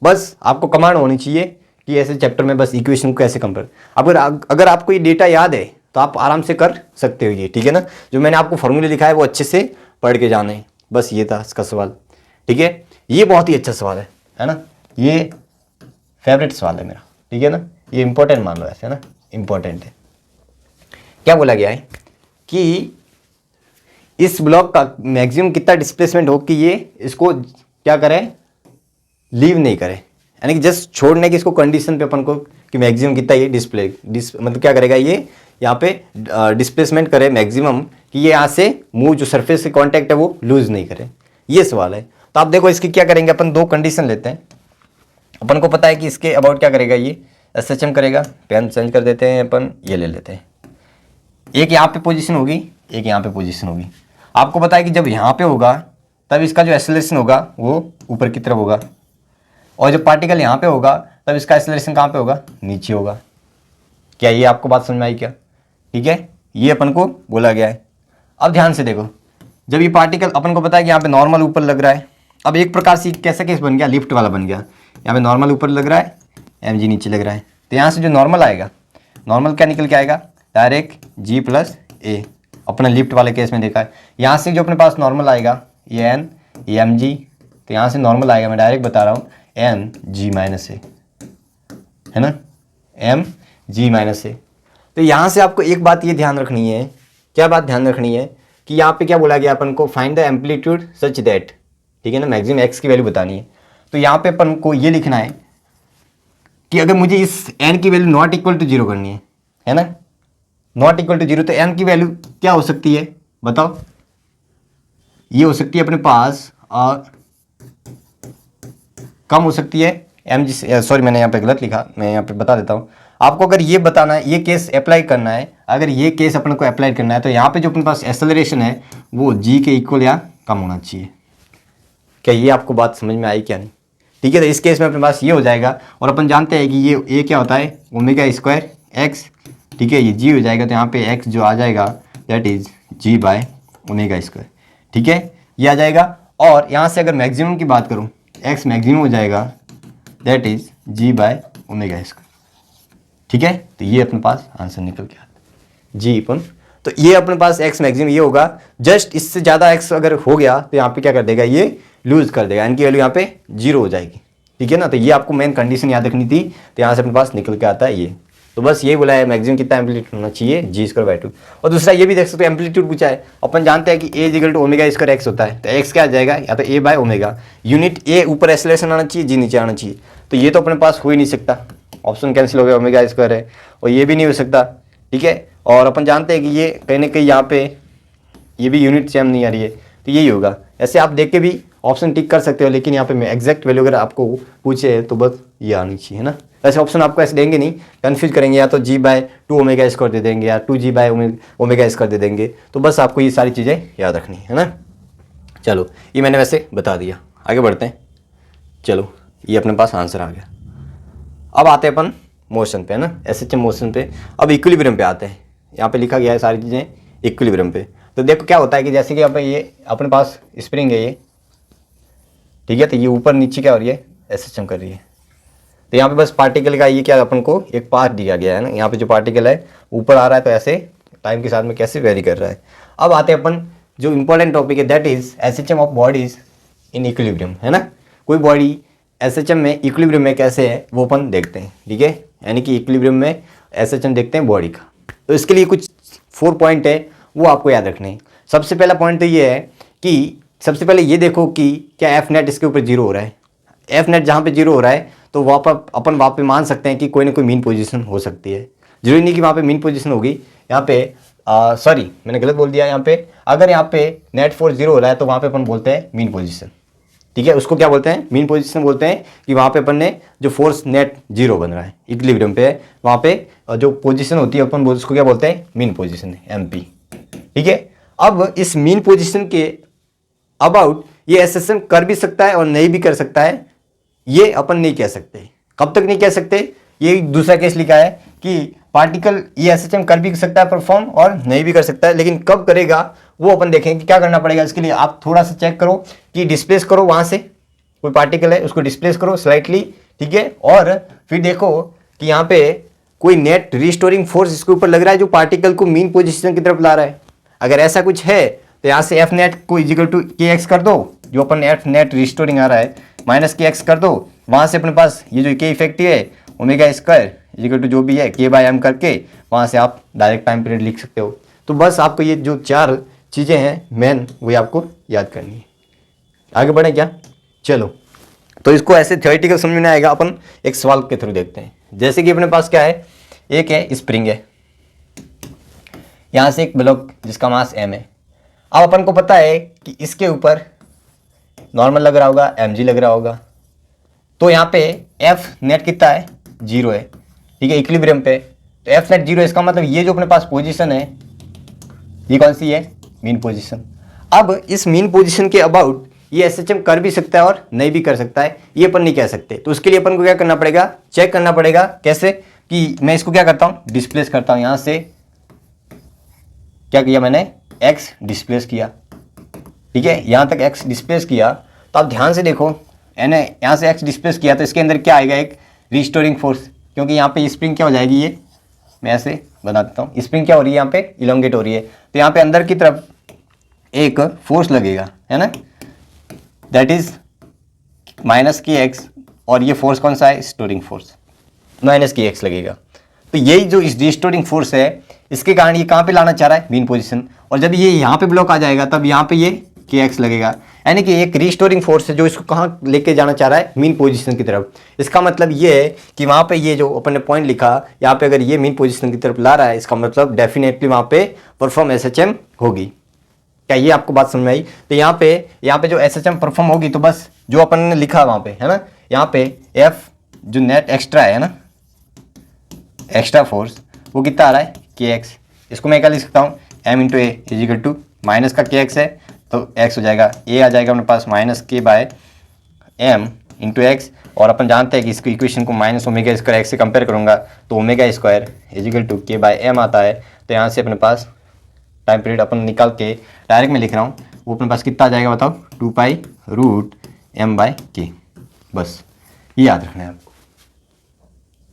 [SPEAKER 1] बस आपको कमांड होनी चाहिए कि ऐसे चैप्टर में बस इक्वेशन को कैसे कंपेयर। अगर आपको ये डेटा याद है तो आप आराम से कर सकते हो ये, ठीक है ना। जो मैंने आपको फॉर्मूले लिखा है वो अच्छे से पढ़ के जाने हैं, बस ये था इसका सवाल, ठीक है। ये बहुत ही अच्छा सवाल है ना, ये फेवरेट सवाल है मेरा, ठीक है ना। ये इंपॉर्टेंट मान लो ऐसे, है ना, इंपॉर्टेंट है। क्या बोला गया है कि इस ब्लॉक का मैक्सिमम कितना डिस्प्लेसमेंट हो कि ये इसको क्या करें, लीव नहीं करे, यानी कि जस्ट छोड़ने की इसको कंडीशन पे अपन को कि मैक्सिमम कितना ये मतलब क्या करेगा, ये यहाँ पे डिस्प्लेसमेंट करे मैक्सिमम, कि ये यहाँ से मूव जो सरफेस से कांटेक्ट है वो लूज नहीं करे, ये सवाल है। तो आप देखो इसकी क्या करेंगे, अपन 2 कंडीशन लेते हैं। अपन को पता है कि इसके अबाउट क्या करेगा, ये एसएचएम करेगा, पेन चेंज कर देते हैं अपन, ये ले लेते हैं। एक यहाँ पे पोजीशन होगी, एक यहाँ पे पोजीशन होगी। आपको पता है कि जब यहाँ पे होगा तब इसका जो एक्सेलरेशन होगा वो ऊपर की तरफ होगा, और जब पार्टिकल यहाँ पे होगा तब इसका एक्सेलरेशन कहाँ पे होगा, नीचे होगा। क्या ये आपको बात समझ में आई क्या, ठीक है। ये अपन को बोला गया है। अब ध्यान से देखो, जब ये पार्टिकल अपन को पता है कि यहाँ पे नॉर्मल ऊपर लग रहा है, अब एक प्रकार से कैसा केस बन गया, लिफ्ट वाला बन गया। यहाँ पे नॉर्मल ऊपर लग रहा है, एम जी नीचे लग रहा है, तो यहाँ से जो नॉर्मल आएगा, नॉर्मल क्या निकल के आएगा, डायरेक्ट जी प्लस ए, अपने लिफ्ट वाले केस में देखा है। यहाँ से जो अपने पास नॉर्मल आएगा, ये एन, ये एम जी, तो यहाँ से नॉर्मल आएगा, मैं डायरेक्ट बता रहा हूँ, एन जी माइनस ए, है ना, एम जी माइनस ए। तो यहाँ से आपको एक बात ये ध्यान रखनी है, क्या बात ध्यान रखनी है कि यहाँ पे क्या बोला गया अपन को, find the amplitude such that, ठीक है ना, मैक्सिमम एक्स की वैल्यू बतानी है। तो यहाँ पे अपन को ये लिखना है कि अगर मुझे इस एन की value not equal to zero करनी है ना, नॉट इक्वल टू जीरो, तो एन की वैल्यू क्या हो सकती है बताओ, ये हो सकती है अपने पास और कम हो सकती है एम जी, सॉरी मैंने यहाँ पे गलत लिखा, मैं यहाँ पे बता देता हूँ आपको। अगर ये बताना है, ये केस अप्लाई करना है, अगर ये केस अपन को अप्लाई करना है, तो यहाँ पे जो अपने पास एक्सेलरेशन है वो जी के इक्वल या कम होना चाहिए। क्या ये आपको बात समझ में आई क्या नहीं, ठीक है। तो इस केस में अपने पास ये हो जाएगा, और अपन जानते हैं कि ये क्या होता है, ओमेगा स्क्वायर एक्स, ठीक है, ये जी हो जाएगा, तो यहाँ पे एक्स जो आ जाएगा that is g by omega square, ठीक है, ये आ जाएगा। और यहाँ से अगर मैक्सिमम की बात करूँ, एक्स मैक्सिमम हो जाएगा that is g by omega square, ठीक है। तो ये अपने पास आंसर निकल के आता है जी अपन, तो ये अपने पास एक्स मैक्सिमम ये होगा। जस्ट इससे ज़्यादा एक्स अगर हो गया तो यहाँ पे क्या कर देगा, ये लूज कर देगा, इनकी वैल्यू यहाँ पे जीरो हो जाएगी, ठीक है ना। तो ये आपको मेन कंडीशन याद रखनी थी, तो यहाँ से अपने पास निकल के आता है ये। तो बस ये बोला है मैक्सिमम कितना एम्पलीट्यूड होना चाहिए, जी स्क्वायर बाय 2। और दूसरा ये भी देख सकते हो, एम्पलीट्यूड पूछा है, अपन जानते हैं कि a equal to omega square x होता है, तो एक्स क्या आ जाएगा, या तो a by omega, unit a ऊपर एक्सेलरेशन आना चाहिए, जी नीचे आना चाहिए। तो ये तो अपने पास हो ही नहीं सकता, ऑप्शन कैंसिल हो गया, ओमेगा स्क्वायर है, और ये भी नहीं हो सकता, ठीक है। और अपन जानते हैं कि ये कहीं ना कहीं यहाँ पे ये भी यूनिट सेम नहीं आ रही है, तो यही होगा। ऐसे आप देख के भी ऑप्शन टिक कर सकते हो, लेकिन यहाँ पे मैं एग्जैक्ट वैल्यू अगर आपको पूछे तो बस ये आनी चाहिए, है ना। ऐसे ऑप्शन आपको ऐसे देंगे नहीं, कंफ्यूज करेंगे, या तो जी बाय 2 ओमेगा स्क्वायर दे देंगे, या 2g बाय ओमेगा स्क्वायर दे देंगे। तो बस आपको ये सारी चीज़ें याद रखनी है ना। चलो ये मैंने वैसे बता दिया, आगे बढ़ते हैं। चलो ये अपने पास आंसर आ गया। अब आते हैं अपन मोशन पे, है ना, एसएचएम मोशन पे। अब इक्विलिब्रियम पे आते हैं, यहाँ पे लिखा गया है सारी चीज़ें इक्विलिब्रियम पे। तो देखो क्या होता है कि जैसे कि अब ये अपने पास स्प्रिंग है ये, ठीक है, तो ये ऊपर नीचे क्या हो रही है, एसएचएम कर रही है। तो यहाँ पे बस पार्टिकल का ये क्या अपन को एक पाथ दिया गया है ना, यहाँ पे जो पार्टिकल है ऊपर आ रहा है, तो ऐसे टाइम के साथ में कैसे वेरी कर रहा है। अब आते हैं अपन जो इंपॉर्टेंट टॉपिक है, that is SHM of bodies in equilibrium, है ना। कोई बॉडी एसएचएम में इक्विलिब्रियम में कैसे है वो अपन देखते हैं, ठीक है, यानी कि इक्विलिब्रियम में एसएचएम देखते हैं बॉडी का। तो इसके लिए कुछ 4 पॉइंट है वो आपको याद रखने हैं। सबसे पहला पॉइंट तो ये है कि सबसे पहले ये देखो कि क्या एफ नेट इसके ऊपर जीरो हो रहा है। एफ नेट जहाँ पे जीरो हो रहा है तो वहाँ पर अपन वहाँ पे मान सकते हैं कि कोई ना कोई मीन पोजीशन हो सकती है। जरूरी नहीं कि वहाँ पे मीन पोजीशन होगी। यहाँ पे सॉरी मैंने गलत बोल दिया, यहाँ पे अगर यहाँ पे नेट फोर्स जीरो हो रहा है तो वहाँ पे अपन बोलते हैं मीन पोजीशन, ठीक है। उसको क्या बोलते हैं, मीन पोजीशन बोलते हैं कि वहाँ पे अपन ने जो फोर्स नेट जीरो बन रहा है इक्विलिब्रियम पे, वहाँ पे जो पोजीशन होती है अपन उसको क्या बोलते हैं, मीन पोजीशन, एमपी, ठीक है। अब इस मीन पोजीशन के अबाउट ये एसएचएम कर भी सकता है और नहीं भी कर सकता है, ये अपन नहीं कह सकते। कब तक नहीं कह सकते, ये दूसरा केस लिखा है कि पार्टिकल ये एसएचएम कर भी सकता है परफॉर्म और नहीं भी कर सकता है, लेकिन कब करेगा वो अपन देखेंगे। क्या करना पड़ेगा इसके लिए, आप थोड़ा सा चेक करो कि डिस्प्लेस करो, वहां से कोई पार्टिकल है उसको डिस्प्लेस करो स्लाइटली, ठीक है, और फिर देखो कि यहाँ पे कोई नेट रिस्टोरिंग फोर्स इसके ऊपर लग रहा है जो पार्टिकल को मीन पोजिशन की तरफ ला रहा है। अगर ऐसा कुछ है तो यहाँ से एफ नेट को इजिकल टू के एक्स कर दो, जो अपन एफ नेट रिस्टोरिंग आ रहा है माइनस के एक्स कर दो, वहाँ से अपने पास ये जो के इफेक्टिव है ओमेगा स्क्वायर इजिकल टू जो भी है के बाय एम करके वहाँ से आप डायरेक्ट टाइम पीरियड लिख सकते हो। तो बस आपको ये जो 4 चीज़ें हैं मेन वही आपको याद करनी है। आगे बढ़े क्या, चलो। तो इसको ऐसे थ्योरेटिकल समझ में आएगा, अपन एक सवाल के थ्रू देखते हैं। जैसे कि अपने पास क्या है, एक है स्प्रिंग है, यहाँ से एक ब्लॉक जिसका मास m है। अब अपन को पता है कि इसके ऊपर नॉर्मल लग रहा होगा, mg लग रहा होगा, तो यहाँ पे f नेट कितना है, 0 है, ठीक है, इक्विलिब्रियम पे। तो f नेट 0, इसका मतलब ये जो अपने पास पोजीशन है ये कौन सी है, मीन पोजीशन। अब इस मीन पोजीशन के अबाउट ये एसएचएम कर भी सकता है और नहीं भी कर सकता है, ये अपन नहीं कह सकते। तो उसके लिए अपन को क्या करना पड़ेगा, चेक करना पड़ेगा। कैसे कि मैं इसको क्या करता हूँ, डिस्प्लेस करता हूँ। यहाँ से क्या किया मैंने, एक्स डिस्प्लेस किया, ठीक है, यहाँ तक एक्स डिस्प्लेस किया, तो आप ध्यान से देखो, यानी यहाँ से एक्स डिस्प्लेस किया तो इसके अंदर क्या आएगा, एक रिस्टोरिंग फोर्स, क्योंकि यहाँ पे स्प्रिंग क्या हो जाएगी, ये मैं ऐसे बना देता हूँ, स्प्रिंग क्या हो रही है यहाँ पे, इलोंगेट हो रही है, तो यहाँ पे अंदर की तरफ एक फोर्स लगेगा, है ना, दैट इज माइनस की एक्स, और ये फोर्स कौन सा है, स्टोरिंग फोर्स, माइनस की एक्स लगेगा। तो यही जो इस रिस्टोरिंग फोर्स है, इसके कारण ये कहाँ पे लाना चाह रहा है, मीन पोजीशन, और जब ये यहाँ पे ब्लॉक आ जाएगा तब यहाँ पे ये के एक्स लगेगा, यानी कि एक रिस्टोरिंग फोर्स है जो इसको कहाँ लेके जाना चाह रहा है, मीन पोजीशन की तरफ। इसका मतलब ये है कि वहाँ पे ये जो अपन ने पॉइंट लिखा, यहाँ पे अगर ये मीन पोजीशन की तरफ ला रहा है, इसका मतलब डेफिनेटली वहाँ पे परफॉर्म एसएचएम होगी। क्या ये आपको बात समझ में आई? तो यहाँ पे जो एसएचएम परफॉर्म होगी, तो बस जो अपन ने लिखा वहाँ पे, है ना, यहाँ पे एफ जो नेट एक्स्ट्रा है ना, एक्स्ट्रा फोर्स, वो कितना आ रहा है, के एक्स। इसको मैं क्या लिख सकता हूँ, m into a is equal to minus का के एक्स है, तो एक्स हो जाएगा, ए आ जाएगा अपने पास minus k by m into x, और अपन जानते हैं कि इसको इक्वेशन को माइनस ओमेगा स्क्वायर एक्स से कंपेयर करूँगा तो omega square is equal to k by m आता है। तो यहाँ से अपने पास टाइम पीरियड अपन निकाल के डायरेक्ट में लिख रहा हूँ, वो अपने पास कितना आ जाएगा बताओ, 2 पाई रूट एम बाय के। बस ये याद रखना है आपको,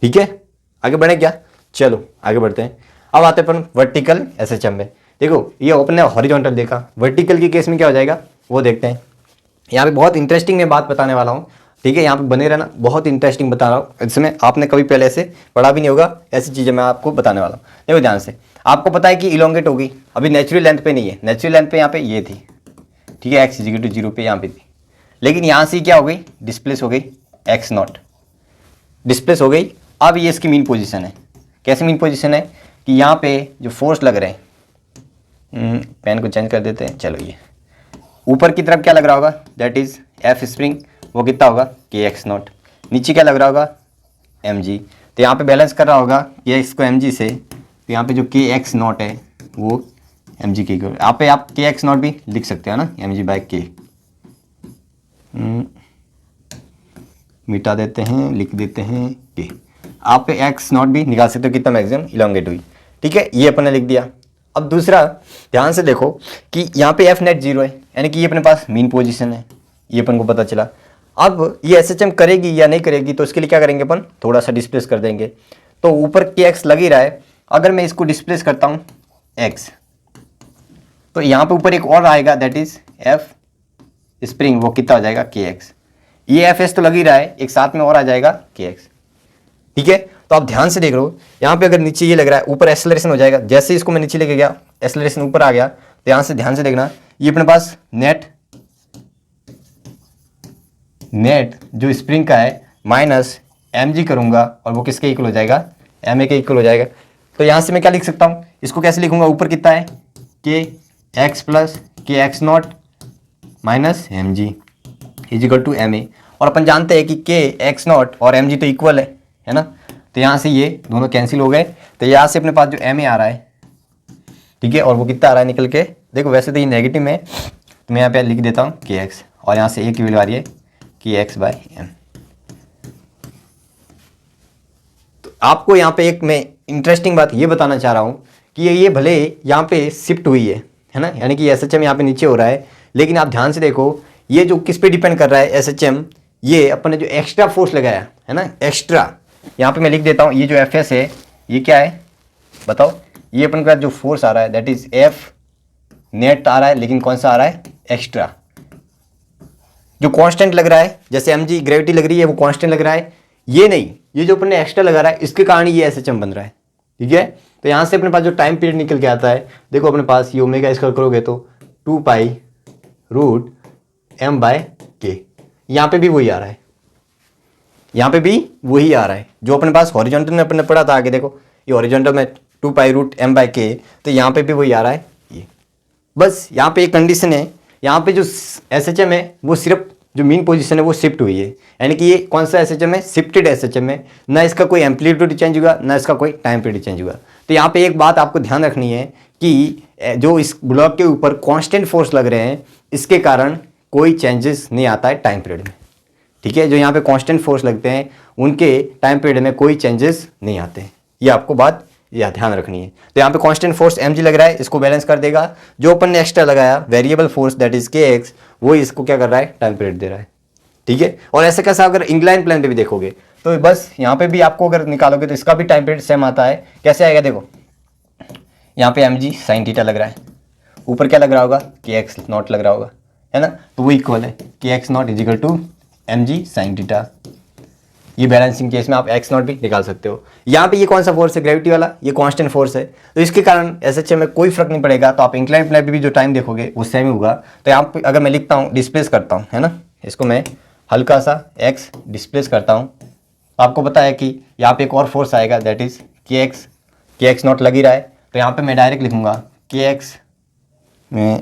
[SPEAKER 1] ठीक है। आगे बढ़े क्या, चलो आगे बढ़ते हैं। अब आते हैं अपन वर्टिकल एसएचएम में। देखो ये अपने हॉरिजॉन्टल देखा, वर्टिकल की केस में क्या हो जाएगा वो देखते हैं। यहाँ पे बहुत इंटरेस्टिंग मैं बात बताने वाला हूँ, ठीक है, यहाँ पे बने रहना, बहुत इंटरेस्टिंग बता रहा हूँ। इसमें आपने कभी पहले ऐसे पढ़ा भी नहीं होगा, ऐसी चीज़ें मैं आपको बताने वाला हूँ। देखो ध्यान से, आपको पता है कि इलोंगेट होगी, अभी नेचुरल लेंथ पे नहीं है, नेचुरल लेंथ पे यहाँ पे ये थी, ठीक है, एक्स इक्वल टू 0 पे यहाँ पे थी, लेकिन यहाँ से क्या हो गई, डिस्प्लेस हो गई, एक्स नॉट डिस्प्लेस हो गई। अब ये इसकी मीन पोजीशन है, कैसे मीन पोजीशन है कि यहाँ पे जो फोर्स लग रहे हैं, पेन को चेंज कर देते हैं, चलो ये ऊपर की तरफ क्या लग रहा होगा, दैट इज एफ स्प्रिंग, वो कितना होगा, के एक्स नॉट। नीचे क्या लग रहा होगा, एम जी, तो यहाँ पे बैलेंस कर रहा होगा के एक्स को एम जी से, तो यहाँ पे जो के एक्स नॉट है वो एम जी के इक्वल, यहाँ पे आप के एक्स नॉट भी लिख सकते हो ना, एम जी बाई के, मिटा देते हैं, लिख देते हैं के, आप एक्स नॉट भी निकाल सकते हो, कितना मैक्सिमम इलोंगेट हुई, ठीक है, ये अपन ने लिख दिया। अब दूसरा ध्यान से देखो कि यहाँ पे एफ नेट 0 है, यानी कि ये अपने पास मीन पोजीशन है, ये अपन को पता चला। अब ये एसएचएम करेगी या नहीं करेगी, तो इसके लिए क्या करेंगे अपन, थोड़ा सा डिस्प्लेस कर देंगे, तो ऊपर के एक्स लग ही रहा है, अगर मैं इसको डिस्प्लेस करता हूँ एक्स, तो यहाँ पे ऊपर एक और आएगा, दैट इज एफ स्प्रिंग, वो कितना हो जाएगा, के एक्स। ये एफ एस तो लग ही रहा है, एक साथ में और आ जाएगा के एक्स, ठीक है। तो आप ध्यान से देख रहे हो, यहाँ पे अगर नीचे ये लग रहा है, ऊपर एक्सेलरेशन हो जाएगा, जैसे ही इसको मैं नीचे लेके गया एक्सेलरेशन ऊपर आ गया, तो यहाँ से ध्यान से देखना, ये अपने पास नेट जो स्प्रिंग का है माइनस एम जी करूँगा, और वो किसके इक्वल हो जाएगा, एम ए के इक्वल हो जाएगा। तो यहाँ से मैं क्या लिख सकता हूँ, इसको कैसे लिखूंगा, ऊपर कितना है, k x plus k x not minus m g is equal to m a, और अपन जानते हैं कि के एक्स नॉट और एम जी तो इक्वल है ना, तो यहाँ से ये दोनों कैंसिल हो गए, तो यहाँ से अपने पास जो एम ए आ रहा है, ठीक है, और वो कितना आ रहा है निकल के, देखो वैसे तो ये नेगेटिव में, तो मैं यहाँ पे लिख देता हूँ के एक्स, और यहाँ से ए की वैल्यू आ रही है के एक्स बाय एम। तो आपको यहाँ पे एक मैं इंटरेस्टिंग बात ये बताना चाह रहा हूँ कि ये भले यहाँ पे शिफ्ट हुई है ना, यानी कि एसएचएम यहाँ पे नीचे हो रहा है, लेकिन आप ध्यान से देखो ये जो किस पे डिपेंड कर रहा है एसएचएम, ये अपन ने जो एक्स्ट्रा फोर्स लगाया है ना, एक्स्ट्रा, यहाँ पे मैं लिख देता हूँ, ये जो एफ एस है ये क्या है बताओ, ये अपन का जो फोर्स आ रहा है दैट इज एफ नेट आ रहा है, लेकिन कौन सा आ रहा है, एक्स्ट्रा, जो कांस्टेंट लग रहा है, जैसे एम जी ग्रेविटी लग रही है वो कांस्टेंट लग रहा है, ये नहीं, ये जो अपन ने एक्स्ट्रा लगा रहा है इसके कारण ये एसएचएम बन रहा है, ठीक है। तो यहाँ से अपने पास जो टाइम पीरियड निकल के आता है, देखो अपने पास ये ओमेगा स्क्वायर करोगे तो 2 पाई रूट एम बाय के, यहाँ पे भी वही आ रहा है, यहाँ पे भी वही आ रहा है जो अपने पास हॉरिजॉन्टल में अपने पढ़ा था। आगे देखो ये हॉरिजॉन्टल में 2 पाई रूट एम बाय के, तो यहाँ पे भी वही आ रहा है ये। बस यहाँ पे एक कंडीशन है, यहाँ पे जो एसएचएम है वो सिर्फ जो मीन पोजीशन है वो शिफ्ट हुई है, यानी कि ये कौन सा एसएचएम है, शिफ्टेड एसएचएम है, ना इसका कोई एम्पलीट्यूड चेंज होगा ना इसका कोई टाइम पीरियड चेंज होगा। तो यहाँ पे एक बात आपको ध्यान रखनी है कि जो इस ब्लॉक के ऊपर कांस्टेंट फोर्स लग रहे हैं इसके कारण कोई चेंजेस नहीं आता है टाइम पीरियड में, ठीक है। जो यहाँ पे कांस्टेंट फोर्स लगते हैं उनके टाइम पीरियड में कोई चेंजेस नहीं आते हैं, ये आपको बात यह ध्यान रखनी है। तो यहाँ पे कांस्टेंट फोर्स mg लग रहा है, इसको बैलेंस कर देगा। जो अपन ने एक्स्ट्रा लगाया variable force that is kx, वो इसको क्या कर रहा है, टाइम पीरियड दे रहा है। ठीक है, और ऐसा कैसा अगर इंक्लाइन प्लेन पे भी देखोगे तो बस यहाँ पे भी आपको अगर निकालोगे तो इसका भी टाइम पीरियड सेम आता है। कैसे आएगा देखो, यहाँ पे mg sin थीटा लग रहा है, ऊपर क्या लग रहा होगा, kx नॉट लग रहा होगा, है ना, तो वो इक्वल है kx not is equal to mg sin theta. ये बैलेंसिंग केस में आप x नॉट भी निकाल सकते हो। यहाँ पे ये कौन सा फोर्स है, ग्रेविटी वाला, ये कांस्टेंट फोर्स है, तो इसके कारण एसएच में कोई फर्क नहीं पड़ेगा। तो आप इंक्लाइन प्लेन पे भी जो टाइम देखोगे वो सेम ही होगा। तो यहाँ पे अगर मैं लिखता हूँ, डिस्प्लेस करता हूँ, है ना, इसको मैं हल्का सा x डिस्प्लेस करता हूँ, तो आपको पता है कि यहाँ पे एक और फोर्स आएगा दैट इज kx नॉट लग ही रहा है। तो यहाँ पे मैं डायरेक्ट लिखूंगा kx में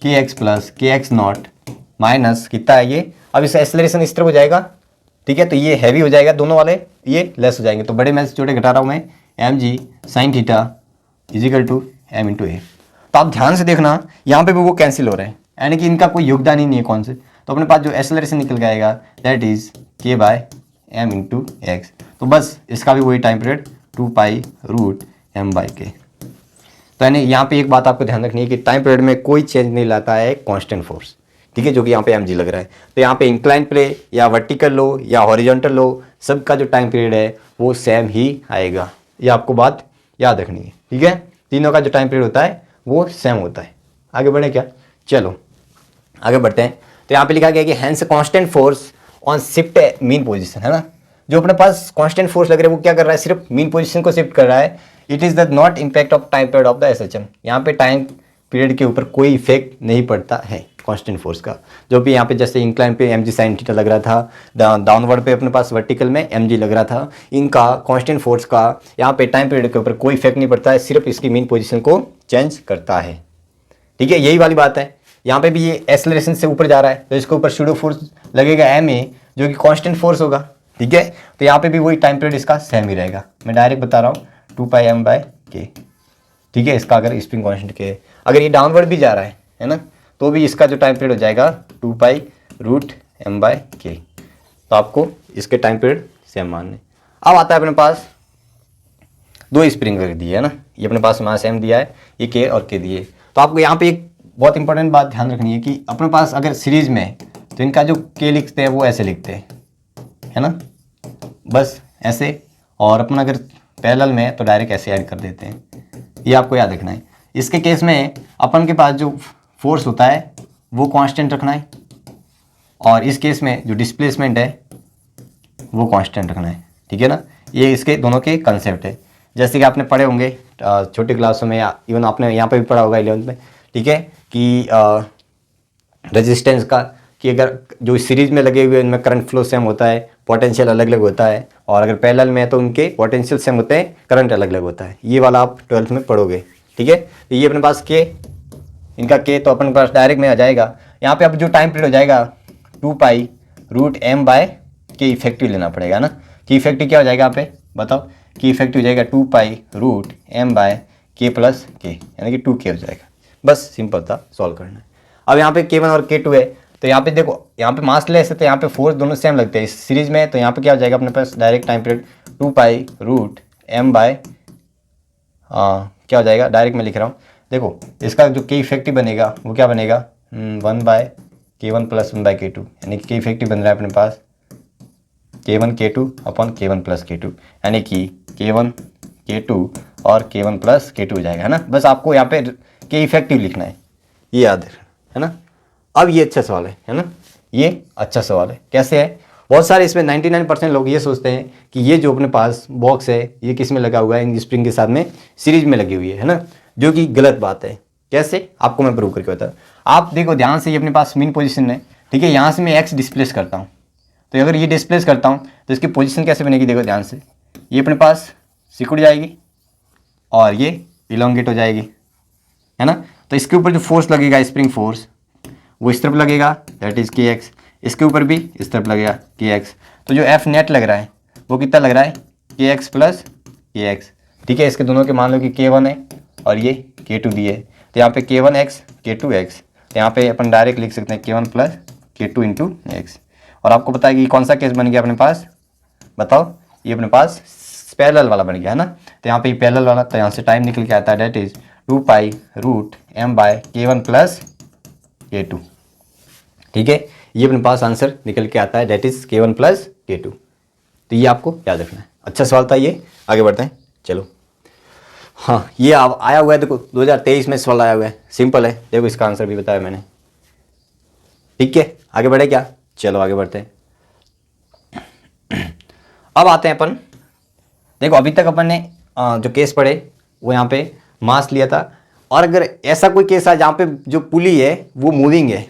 [SPEAKER 1] kx plus kx not minus कितना है ये, अब इसका एक्सेलरेशन इस तरह हो जाएगा। ठीक है, तो ये हैवी हो जाएगा, दोनों वाले ये लेस हो जाएंगे, तो बड़े में से छोटे घटा रहा हूँ मैं, mg sin theta is equal to m into a. तो आप ध्यान से देखना यहाँ पे भी वो कैंसिल हो रहे हैं, यानी कि इनका कोई योगदान ही नहीं है कौन से। तो अपने पास जो एक्सेलरेशन निकल के आएगा that is k by m into x. तो बस इसका भी वही time period 2 pi root m by k. तो यानी यहाँ पे एक बात आपको ध्यान रखनी है कि टाइम पीरियड में कोई चेंज नहीं लाता है कांस्टेंट फोर्स। ठीक है, जो कि यहाँ पे mg लग रहा है। तो यहाँ पे इंक्लाइन प्ले या वर्टिकल लो या हॉरिजॉन्टल लो, सबका जो टाइम पीरियड है वो सेम ही आएगा। ये आपको बात याद रखनी है। ठीक है, तीनों का जो टाइम पीरियड होता है वो सेम होता है। आगे बढ़े क्या, चलो आगे बढ़ते हैं। तो यहाँ पे लिखा गया कि hence constant force on shift mean position, है ना, जो अपने पास कांस्टेंट फोर्स लग रहा है वो क्या कर रहा है, सिर्फ मीन पोजीशन को शिफ्ट कर रहा है। It is the not impact of time period of the SHM. यहाँ पे टाइम पीरियड के ऊपर कोई इफेक्ट नहीं पड़ता है कांस्टेंट फोर्स का। जो भी यहाँ पे जैसे इंक्लाइन पे mg sin थीटा लग रहा था, डाउनवर्ड पे अपने पास वर्टिकल में mg लग रहा था, इनका कांस्टेंट फोर्स का यहाँ पे टाइम पीरियड के ऊपर कोई इफेक्ट नहीं पड़ता है, सिर्फ इसकी मीन पोजीशन को चेंज करता है। ठीक है, यही वाली बात है। यहाँ पे भी ये एक्सेलरेशन से ऊपर जा रहा है तो इसके ऊपर सूडो फोर्स लगेगा ma, जो कि कांस्टेंट फोर्स होगा। ठीक है, तो यहाँ पे भी वही टाइम पीरियड इसका सेम ही रहेगा। मैं डायरेक्ट बता रहा हूँ 2 पाई m बाय के। ठीक है, इसका अगर स्प्रिंग कांस्टेंट के, अगर ये डाउनवर्ड भी जा रहा है ना, तो भी इसका जो टाइम पीरियड हो जाएगा 2 पाई रूट m बाय के। तो आपको इसके टाइम पीरियड सेम मानने। अब आता है अपने पास दो स्प्रिंग दिए है ना, ये अपने पास मास m दिया है, ये k और k दिए। तो आपको यहाँ पे एक बहुत इंपॉर्टेंट बात ध्यान रखनी है कि अपने पास अगर सीरीज में तो इनका जो k लिखते हैं वो ऐसे लिखते हैं, है ना, बस ऐसे, और अपन अगर पैरेलल में तो डायरेक्ट ऐसे ऐड कर देते हैं। ये आपको याद रखना है। इसके केस में अपन के पास जो फोर्स होता है वो कांस्टेंट रखना है, और इस केस में जो डिस्प्लेसमेंट है वो कांस्टेंट रखना है। ठीक है ना, ये इसके दोनों के कंसेप्ट है, जैसे कि आपने पढ़े होंगे छोटे क्लासों में, या इवन आपने यहाँ पे भी पढ़ा होगा 11th में। ठीक है, कि रेजिस्टेंस का, कि अगर जो सीरीज में लगे हुए उनमें करंट फ्लो सेम होता है, पोटेंशियल अलग अलग होता है, और अगर पैरेलल में है तो उनके पोटेंशियल सेम होते हैं, करंट अलग अलग होता है। ये वाला आप 12th में पढ़ोगे। ठीक है, तो ये अपने पास के, इनका के तो अपन पास डायरेक्ट में आ जाएगा। यहाँ पे अब जो टाइम पीरियड हो जाएगा 2 पाई रूट m बाय के इफेक्टिव लेना पड़ेगा ना, कि इफेक्टिव क्या हो जाएगा यहाँ पे बताओ, कि इफेक्टिव हो जाएगा 2 पाई रूट m बाय के प्लस के, यानी कि 2k हो जाएगा। बस सिंपल था, सॉल्व करना है। अब यहाँ पे k1 और k2 है, तो यहाँ पे देखो, यहाँ पे मास लेस है तो यहाँ पे फोर्स दोनों सेम लगते हैं इस सीरीज में। तो यहाँ पे क्या हो जाएगा अपने पास direct time period 2 pi root m by क्या हो जाएगा, डायरेक्ट मैं लिख रहा हूँ, देखो इसका जो के इफेक्टिव बनेगा वो क्या बनेगा 1 bye k1 plus 1 bye k2, यानी कि के इफेक्टिव बन रहा है अपने पास k1 k2 upon k1 plus k2, यानी कि k1 k2 और k1 प्लस k2 हो जाएगा, है ना। बस आपको यहाँ पे के इफेक्टिव लिखना है, ये याद है ना। अब ये अच्छा सवाल है ना, ये अच्छा सवाल है। कैसे है, बहुत सारे इसमें 99% लोग ये सोचते हैं कि ये जो अपने पास बॉक्स है ये किस में लगा हुआ है, इन स्प्रिंग के साथ में सीरीज में लगी हुई है ना, जो कि गलत बात है। कैसे, आपको मैं प्रूव करके बता। आप देखो ध्यान से, ये अपने पास मीन पोजीशन है। ठीक है, यहाँ से मैं एक्स डिस्प्लेस करता हूँ, तो अगर ये डिस्प्लेस करता हूँ तो इसकी पोजीशन कैसे बनेगी, देखो ध्यान से, ये अपने पास सिकुड़ जाएगी और ये इलोंगेट हो जाएगी, है ना। तो इसके ऊपर जो फोर्स लगेगा स्प्रिंग फोर्स वो इस तरफ लगेगा, दैट इज के एक्स, इसके ऊपर भी इस तरफ लगेगा के एक्स। तो जो एफ नेट लग रहा है वो कितना लग रहा है, k x plus k x. ठीक है, इसके दोनों के मान लो कि k1 है और ये k2 दिए, तो यहाँ पे k1 x k2 x, तो यहाँ पे अपन डायरेक्ट लिख सकते हैं k1 plus k2 into x. और आपको पता है कि कौन सा केस बन गया अपने पास, बताओ, ये अपने पास पैरेलल वाला बन गया है ना, तो यहाँ पे पैरेलल वाला, तो यहाँ से टाइम निकल के आता है that is 2 pi root m by k1 plus k2। ठीक है, ये अपने पास आंसर निकल के आता है that is k1 plus k2। तो ये आपको याद रखना है। अच्छा सवाल था ये, आगे बढ़ते हैं। चलो हाँ, ये अब आया हुआ है, देखो 2023 में सवाल आया हुआ है, सिंपल है, देखो इसका आंसर भी बताया मैंने। ठीक है, आगे बढ़े क्या? चलो आगे बढ़ते हैं। अब आते हैं अपन, देखो अभी तक अपन ने जो केस पढ़े वो यहाँ पे मास लिया था, और अगर ऐसा कोई केस है जहाँ पे जो पुली है वो मूविंग है,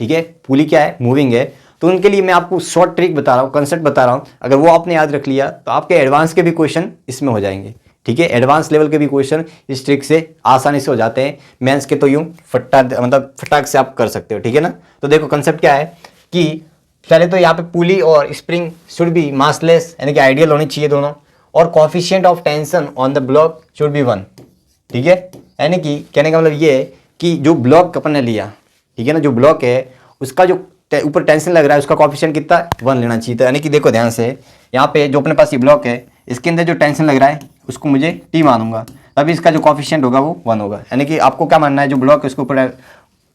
[SPEAKER 1] ठीक है, पुली क्या है, मूविंग है, तो उनके लिए मैं आपको शॉर्ट ट्रिक बता रहा हूँ, कंसेप्ट बता रहा हूँ, अगर वो आपने याद रख लिया तो आपके एडवांस के भी क्वेश्चन इसमें हो जाएंगे। ठीक है, एडवांस लेवल के भी क्वेश्चन इस ट्रिक से आसानी से हो जाते हैं, मेंस के तो यूं फटाक से आप कर सकते हो। ठीक है ना, तो देखो कंसेप्ट क्या है कि पहले तो यहाँ पे पुली और स्प्रिंग शुड बी मासलेस, यानी कि आइडियल होनी चाहिए दोनों, और coefficient of tension on the block should be 1। ठीक है, यानी कि कहने का मतलब ये है कि जो ब्लॉक अपन ने लिया, ठीक है ना, जो ब्लॉक है उसका जो ऊपर टेंशन लग रहा है उसका कोएफिशिएंट कितना 1 लेना चाहिए था। यानी कि देखो ध्यान से, यहाँ पे जो अपने पास ये ब्लॉक है इसके अंदर जो टेंशन लग रहा है उसको मुझे टी मानूंगा, तभी इसका जो कोएफिशिएंट होगा वो 1 होगा। यानी कि आपको क्या मानना है, जो ब्लॉक है उसके ऊपर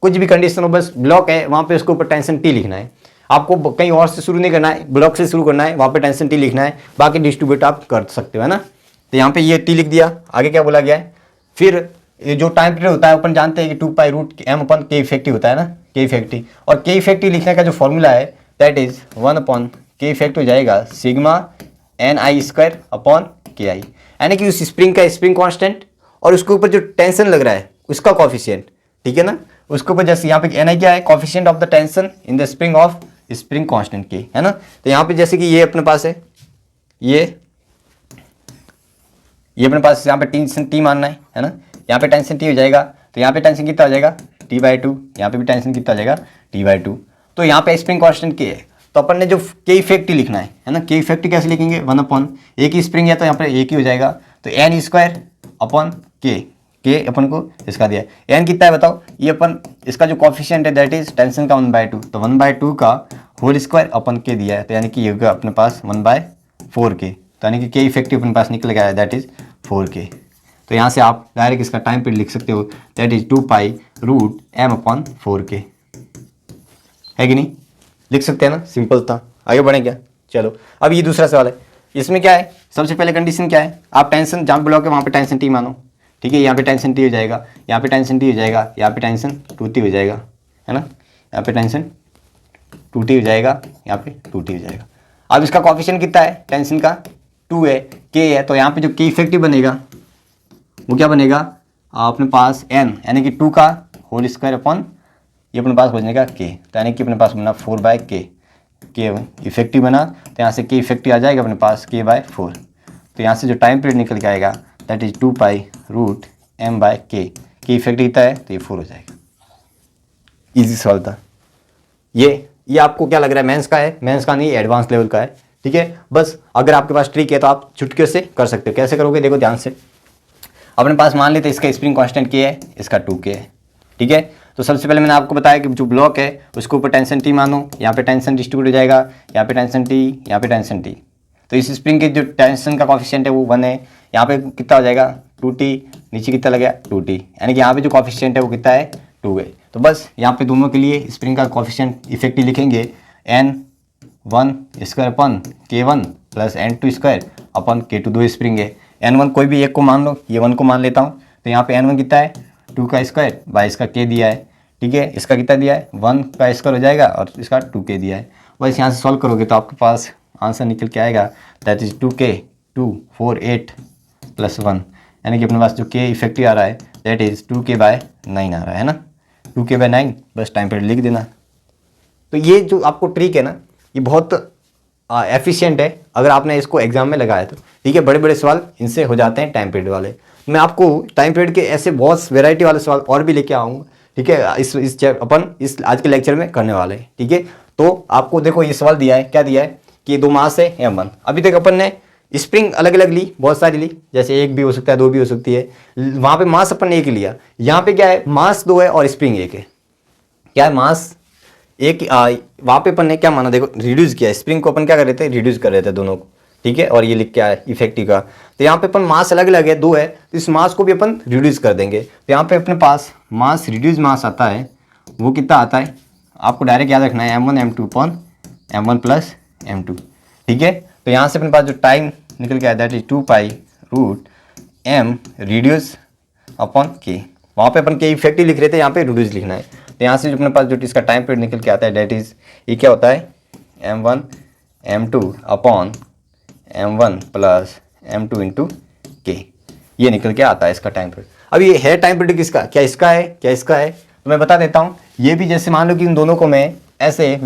[SPEAKER 1] कुछ भी कंडीशन हो, बस ब्लॉक है वहाँ पे उसके ऊपर टेंशन टी लिखना है। आपको कहीं और से शुरू नहीं करना है, ब्लॉक से शुरू करना है, वहाँ पे टेंशन टी लिखना है, बाकी डिस्ट्रीब्यूट आप कर सकते हो, है ना। तो यहाँ पे ये टी लिख दिया, आगे क्या बोला गया है, फिर ये जो टाइम पीरियड होता है अपन जानते हैं कि 2 पाई रूट m अपन के इफेक्टिव होता है ना, के इफेक्टिव, और के इफेक्टिव लिखने का जो फॉर्मूला है दैट इज 1 अपॉन के इफेक्टिव हो जाएगा सिग्मा ni स्क्वायर अपॉन के आई, यानी कि उस स्प्रिंग का स्प्रिंग कांस्टेंट और उसके ऊपर जो टेंशन लग रहा है उसका कोएफिशिएंट। ठीक है ना, उसके ऊपर जैसे यहाँ पे ni क्या है, coefficient of the tension in the spring of spring constant के, है ना। तो यहाँ पे जैसे कि ये अपने पास है, ये अपने पास यहाँ पे टेंशन टी मानना है ना, यहाँ पे टेंशन टी हो जाएगा, तो यहाँ पे टेंशन कितना हो जाएगा t/2, यहाँ पे भी टेंशन कितना हो जाएगा t/2। तो यहाँ पे स्प्रिंग कांस्टेंट के है, तो अपन ने जो के इफेक्टिव लिखना है ना, के इफेक्टिव कैसे लिखेंगे, 1 अपॉन एक ही स्प्रिंग है तो यहाँ पे एक ही हो जाएगा, तो n स्क्वायर अपॉन के अपन को इसका दिया है, n कितना है बताओ, ये अपन इसका जो कोएफिशिएंट है दैट इज टेंशन का 1/2, तो 1/2 का होल स्क्वायर अपन के दिया है, तो यानी कि ये होगा अपने पास 1/4k, तो यानी कि के इफेक्टिव अपने पास निकल गया है दैट इज 4k। तो यहाँ से आप डायरेक्ट इसका टाइम पीरियड लिख सकते हो that is 2 pi root m upon 4k, है कि नहीं, लिख सकते हैं ना, सिंपल था। आगे बढ़े क्या? चलो अब ये दूसरा सवाल है, इसमें क्या है, सबसे पहले कंडीशन क्या है, आप टेंशन जहाँ ब्लॉक है वहाँ पे टेंशन टी मानो। ठीक है, यहाँ पे टेंशन टी हो जाएगा, यहाँ पे टेंशन टी हो जाएगा, यहाँ पे टेंशन 2t हो जाएगा, है ना, यहाँ पे टेंशन 2t हो जाएगा, यहाँ पे 2t हो जाएगा। अब इसका कोएफिशिएंट कितना है, टेंशन का 2 है, k है, तो यहाँ पे जो k इफेक्टिव बनेगा वो क्या बनेगा अपने पास n, यानी कि 2 का होल स्क्वायर अपॉन ये अपने पास बनेगा k, तो यानी कि अपने पास बना 4/k, k इफेक्टिव बना, तो यहाँ से k इफेक्टिव आ जाएगा अपने पास k/4, तो यहाँ से जो टाइम पीरियड निकल के आएगा that is 2 pi root m/k, k effective कितना है तो ये 4 हो जाएगा। इजी सवाल था ये आपको क्या लग रहा है, मेंस का है, मेंस का नहीं, एडवांस लेवल का है। ठीक है, बस अगर आपके पास ट्रिक है तो आप चुटकियों से कर सकते हो। कैसे करोगे, देखो ध्यान से, अपने पास मान लेते इसका स्प्रिंग कांस्टेंट k है, इसका 2k है। ठीक है, तो सबसे पहले मैंने आपको बताया कि जो ब्लॉक है उसके ऊपर टेंशन टी मानो, यहाँ पे टेंशन डिस्ट्रीब्यूट हो जाएगा, यहाँ पे टेंशन टी, यहाँ पे टेंशन टी, तो इस स्प्रिंग के जो टेंशन का कोएफिशिएंट है वो 1 है, यहाँ पे कितना हो जाएगा 2t, नीचे कितना लग गया 2t, यानी कि यहाँ पे जो कोएफिशिएंट है वो कितना है 2 है। तो बस यहाँ पे दोनों के लिए स्प्रिंग का कोएफिशिएंट इफेक्टिव लिखेंगे n1 square upon k1 plus n2 square upon k2, 2 spring है, n1 कोई भी एक को मान लो, ये 1 को मान लेता हूँ, तो यहाँ पे n1 कितना है 2 का स्क्वायर बाई इसका k दिया है। ठीक है, इसका कितना दिया है 1 का स्क्वायर हो जाएगा और इसका 2k दिया है। बस यहाँ से सॉल्व करोगे तो आपके पास आंसर निकल के आएगा दैट इज 2k 2 4 8 प्लस 1, यानी कि अपने पास जो k इफेक्टिव आ रहा है दैट इज 2k/9 आ रहा है ना, 2k/9, बस टाइम पीरियड लिख देना। तो ये जो आपको ट्रिक है ना ये बहुत एफिशिएंट है अगर आपने इसको एग्जाम में लगाया तो। ठीक है, बड़े बड़े सवाल इनसे हो जाते हैं टाइम पीरियड वाले। मैं आपको टाइम पीरियड के ऐसे बहुत वेराइटी वाले सवाल और भी लेके आऊँगा। ठीक है, इस आज के लेक्चर में करने वाले हैं। ठीक है, तो आपको देखो ये सवाल दिया है, क्या दिया है कि 2 मास है m1। अभी तक अपन ने स्प्रिंग अलग अलग ली, बहुत सारी ली, जैसे 1 भी हो सकता है, 2 भी हो सकती है, वहाँ पे मास अपन ने 1 लिया। यहाँ पे क्या है, मास 2 है और स्प्रिंग 1 है। क्या है, मास 1, वहाँ पे अपन ने क्या माना, देखो रिड्यूस किया, स्प्रिंग को अपन क्या कर रहे थे, रिड्यूस कर रहे थे दोनों को। ठीक है, और ये लिख के आया इफेक्टिव का। तो यहाँ पे अपन मास अलग अलग है, 2 है, तो इस मास को भी अपन रिड्यूस कर देंगे। तो यहाँ पे अपने पास मास रिड्यूस मास आता है, वो कितना आता है आपको डायरेक्ट याद रखना है, m1 m2 upon m1 plus m2, ठीक है। तो यहाँ से अपने पास जो टाइम निकल के आया that is 2 pi root m reduce upon k। वहाँ पे अपन k इफेक्टिव लिख रहे थे, यहाँ पे रिड्यूस लिखना है। तो यहाँ से जो अपने पास जो इसका टाइम पीरियड निकल के आता है दैट इज, ये क्या होता है m1 m2 upon m1 plus m2 into k, ये निकल के आता है इसका टाइम पीरियड। अब ये है टाइम पीरियड किसका, क्या इसका है, क्या इसका है, तो मैं बता देता हूँ। ये भी जैसे मान लो कि इन दोनों को मैं ऐसे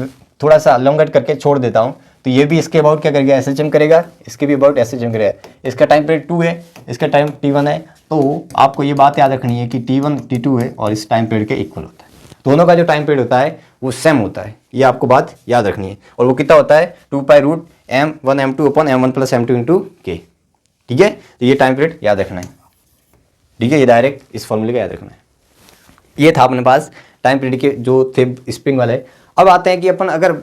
[SPEAKER 1] थोड़ा सा लॉन्गट करके छोड़ देता हूँ, तो ये भी इसके अबाउट क्या करेगा, SHM करेगा, इसके भी अबाउट SHM करेगा। इसका टाइम पीरियड 2 है, इसका टाइम T1 है, तो आपको ये बात याद रखनी है कि T1 T2 है और इस टाइम पीरियड के इक्वल होता है। दोनों का जो टाइम पीरियड होता है वो सेम होता है, ये आपको बात याद रखनी है। और वो कितना होता है 2 पाई root m1 m2 upon m1 plus m2 into k, ठीक है। तो ये टाइम पीरियड याद रखना है, ठीक है, ये डायरेक्ट इस फॉर्मूले का याद रखना है। ये था अपने पास टाइम पीरियड के जो थे स्प्रिंग वाले। अब आते हैं कि अपन अगर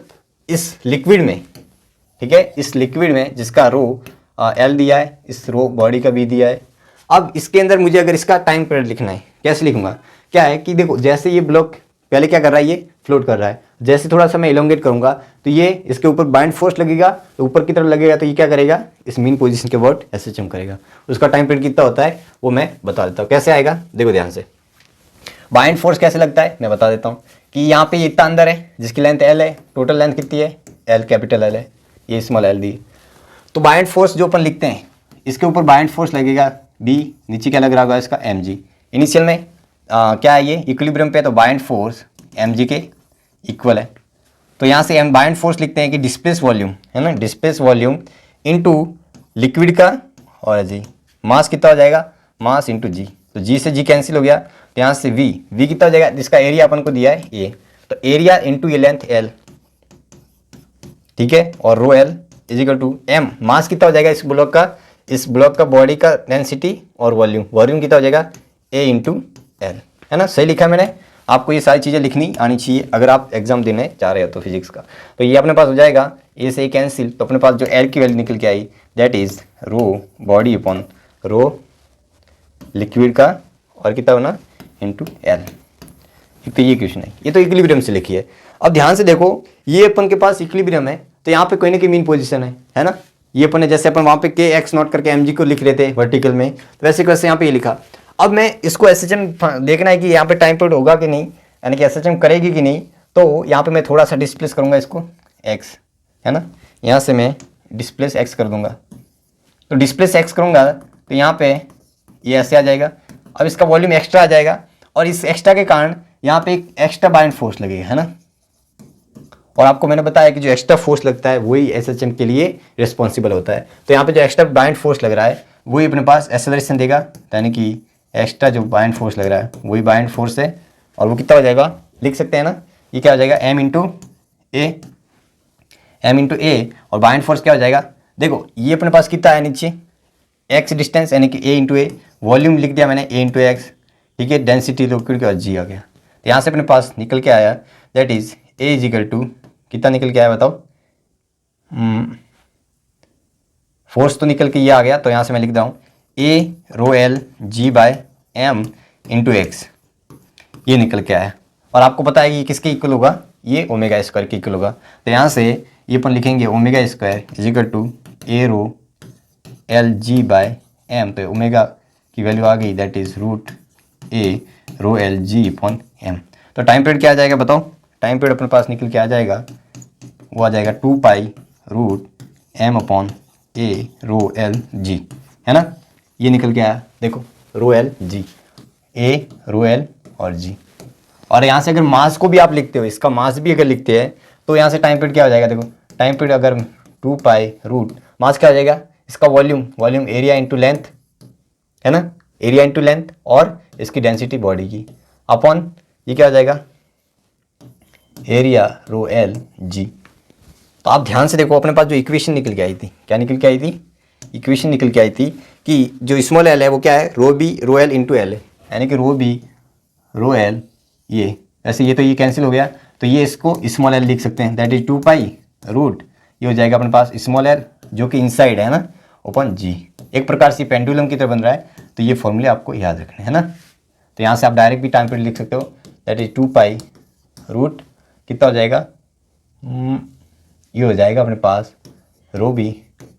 [SPEAKER 1] इस लिक्विड में, ठीक है, इस लिक्विड में जिसका रो L दिया है, इस रो बॉडी का भी दिया है, अब इसके अंदर मुझे अगर इसका टाइम पीरियड लिखना है, कैसे लिखूंगा, क्या है कि देखो जैसे ये ब्लॉक पहले क्या कर रहा है, ये फ्लोट कर रहा है, जैसे थोड़ा सा मैं इलोंगेट करूंगा तो ये इसके ऊपर बाइंड फोर्स लगेगा, तो ऊपर की तरफ लगेगा, तो ये क्या करेगा, इस मीन पोजीशन के वर्ड SHM करेगा। उसका टाइम पीरियड कितना होता है वो मैं बता देता हूँ, कैसे आएगा देखो ध्यान से। बाइंड फोर्स कैसे लगता है मैं बता देता हूँ कि यहाँ पे इतना अंदर है जिसकी लेंथ L है, टोटल लेंथ कितनी है L, कैपिटल L है, ये स्मॉल l दी। तो बाइंड फोर्स जो अपन लिखते हैं, इसके ऊपर बाइंड फोर्स लगेगा B, नीचे क्या लग रहा होगा इसका mg। इनिशियल में क्या है ये इक्विलिब्रियम पे, तो बाइंड फोर्स mg के इक्वल है। तो यहाँ से हम बाइंड फोर्स लिखते हैं कि डिस्प्लेस वॉल्यूम है ना, डिस्प्लेस वॉल्यूम इनटू लिक्विड का और जी मास कितना हो जाएगा, मास इनटू जी। तो जी से जी कैंसिल हो गया, तो यहाँ से वी कितना हो जाएगा, जिसका एरिया अपन को दिया है ए, तो एरिया इनटू ये लेंथ L, ठीक है, और rho L is equal to m, mass कितना हो जाएगा इस ब्लॉक का बॉडी का डेंसिटी, और वॉल्यूम कितना हो जाएगा A इंटू L, है ना। सही लिखा मैंने, आपको ये सारी चीज़ें लिखनी आनी चाहिए अगर आप एग्जाम देने जा रहे हो तो फिजिक्स का। तो ये अपने पास हो जाएगा ए से कैंसिल, तो अपने पास जो L की वैल्यू निकल के आई that is rho body upon rho liquid का और कितना होना इंटू L। तो ये क्वेश्चन है, ये तो इक्विलिब्रियम से लिखी है। अब ध्यान से देखो, ये अपन के पास इक्विलिब्रियम है, तो यहाँ पे कोई ना कोई मीन पोजीशन है ना। ये अपन ने जैसे अपन वहाँ पे के एक्स नॉट करके mg को लिख रहे थे वर्टिकल में, तो वैसे वैसे यहाँ पे ये लिखा। अब मैं इसको SHM देखना है कि यहाँ पे टाइम पीरियड होगा कि नहीं, यानी कि SHM करेगी कि नहीं। तो यहाँ पे मैं थोड़ा सा डिस्प्लेस करूँगा इसको x, है ना, यहाँ से मैं डिस्प्लेस x कर दूंगा। तो डिस्प्लेस x करूँगा तो यहाँ पे ये ऐसे आ जाएगा। अब इसका वॉल्यूम एक्स्ट्रा आ जाएगा, और इस एक्स्ट्रा के कारण यहाँ पे एक एक्स्ट्रा बाइंड फोर्स लगेगा, है ना। और आपको मैंने बताया कि जो एक्स्ट्रा फोर्स लगता है वही SHM के लिए रिस्पॉन्सिबल होता है। तो यहाँ पे जो एक्स्ट्रा बाइंड फोर्स लग रहा है वही अपने पास एक्सेलरेशन देगा, यानी कि एक्स्ट्रा जो बाइंड फोर्स लग रहा है वही बाइंड फोर्स है। और वो कितना हो जाएगा लिख सकते हैं ना, ये क्या हो जाएगा m इंटू ए, और बाइंड फोर्स क्या हो जाएगा, देखो ये अपने पास कितना है नीचे x डिस्टेंस, यानी कि a इंटू ए, वॉल्यूम लिख दिया मैंने a इंटू एक्स, ठीक है, डेंसिटी लिक्विड का g आ गया। तो यहाँ से अपने पास निकल के आया that is a is equal to कितना निकल के आया बताओ, फोर्स तो निकल के ये आ गया, तो यहाँ से मैं लिख रहा हूँ a rho L g by m into x, ये निकल के आया। और आपको पता है कि ये किसके इक्वल होगा, ये ओमेगा स्क्वायर के इक्वल होगा। तो यहाँ से ये अपन लिखेंगे omega square is equal to a rho L g by m, तो ओमेगा की वैल्यू आ गई that is root a rho L g upon m। तो टाइम पीरियड क्या आ जाएगा बताओ, टाइम पीरियड अपने पास निकल के आ जाएगा, वो आ जाएगा 2 पाई root m upon a rho L g, है ना। ये निकल के आया देखो रो L g, a rho L और g। और यहाँ से अगर मास को भी आप लिखते हो, इसका मास भी अगर लिखते हैं, तो यहाँ से टाइम पीरियड क्या हो जाएगा, देखो टाइम पीरियड अगर 2 पाई रूट मास क्या हो जाएगा, इसका वॉल्यूम एरिया इंटू लेंथ, है ना, एरिया इंटू लेंथ, और इसकी डेंसिटी बॉडी की अपॉन ये क्या हो जाएगा एरिया रो L g। तो आप ध्यान से देखो, अपने पास जो इक्वेशन निकल के आई थी, क्या निकल के आई थी, इक्वेशन निकल के आई थी कि जो स्मॉल l है वो क्या है रो b रो L इंटू L है, यानी कि रो b रो L, ये ऐसे ये तो ये कैंसिल हो गया, तो ये इसको स्मॉल l लिख सकते हैं दैट इज 2 पाई रूट, ये हो जाएगा अपने पास स्मॉल l जो कि इनसाइड है ना अपॉन जी, एक प्रकार से पेंडुलम की तरह बन रहा है। तो ये फॉर्मूले आपको याद रखने है ना। तो यहाँ से आप डायरेक्ट भी टाइम पीरियड लिख सकते हो, दैट इज 2 पाई रूट कितना हो जाएगा, ये हो जाएगा अपने पास rho b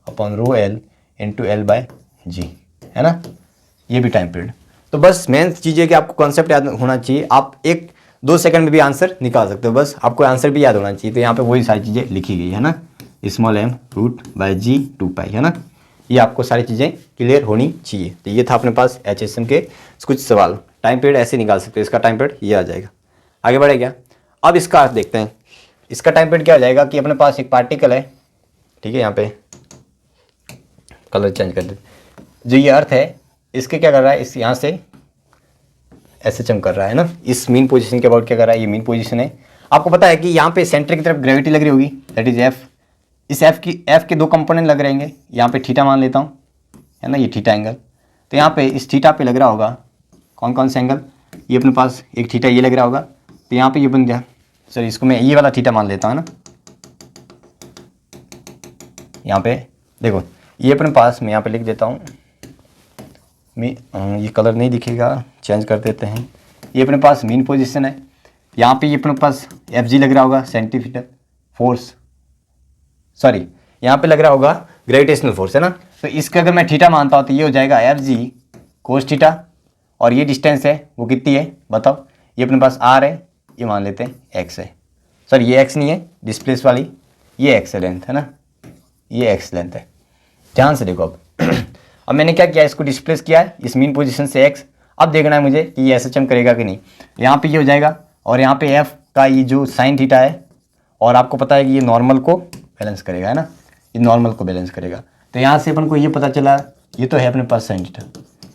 [SPEAKER 1] upon rho l into l by g, है ना, ये भी टाइम पीरियड। तो बस मेन चीज़ है कि आपको कॉन्सेप्ट याद होना चाहिए, आप 1-2 सेकंड में भी आंसर निकाल सकते हो, बस आपको आंसर भी याद होना चाहिए। तो यहाँ पे वही सारी चीज़ें लिखी गई है ना, स्मॉल एम रूट बाय जी 2 पाई, है ना, ये आपको सारी चीज़ें क्लियर होनी चाहिए। तो ये था अपने पास HSM के कुछ सवाल। टाइम पीरियड ऐसे निकाल सकते हो, इसका टाइम पीरियड ये आ जाएगा। आगे बढ़े क्या, अब इसका अर्थ देखते हैं। इसका टाइम पीरियड क्या हो जाएगा कि अपने पास एक पार्टिकल है, ठीक है, यहाँ पे कलर चेंज कर दे, जो ये अर्थ है इसके क्या कर रहा है, इस यहाँ से SHM कर रहा है ना, इस मीन पोजीशन के अबाउट क्या कर रहा है, ये मीन पोजीशन है। आपको पता है कि यहाँ पे सेंटर की तरफ ग्रेविटी लग रही होगी, दैट इज एफ। इस एफ के 2 कंपोनेंट लग रहेंगे, यहाँ पे थीटा मान लेता हूँ, है ना, ये थीटा एंगल। तो यहाँ पे इस थीटा पे लग रहा होगा कौन कौन से एंगल, ये अपने पास एक थीटा ये लग रहा होगा, तो यहाँ पे ये बन गया, सॉरी इसको मैं ये वाला थीटा मान लेता हूँ ना। यहाँ पे देखो ये अपने पास मैं यहाँ पे लिख देता हूँ, ये कलर नहीं दिखेगा, चेंज कर देते हैं। ये अपने पास मीन पोजीशन है, यहाँ पे ये अपने पास एफ जी लग रहा होगा सेंटीमीटर फोर्स, सॉरी यहाँ पे लग रहा होगा ग्रेविटेशनल फोर्स, है ना। तो इसका अगर मैं थीटा मानता हूँ तो ये हो जाएगा एफ जी कोस थीटा, और ये डिस्टेंस है वो कितनी है बताओ, ये अपने पास आर है, ये मान लेते हैं एक्स है, सॉरी ये एक्स नहीं है डिस्प्लेस वाली, ये एक्स लेंथ है ना, ये एक्स लेंथ है। ध्यान से देखो अब मैंने क्या किया, इसको डिस्प्लेस किया है इस मीन पोजीशन से एक्स। अब देखना है मुझे कि ये SHM करेगा कि नहीं। यहाँ पे ये हो जाएगा, और यहाँ पे एफ का ये जो साइन थीटा है, और आपको पता है कि ये नॉर्मल को बैलेंस करेगा, है ना, ये नॉर्मल को बैलेंस करेगा। तो यहाँ से अपन को ये पता चला, ये तो है अपने पास साइन थीटा,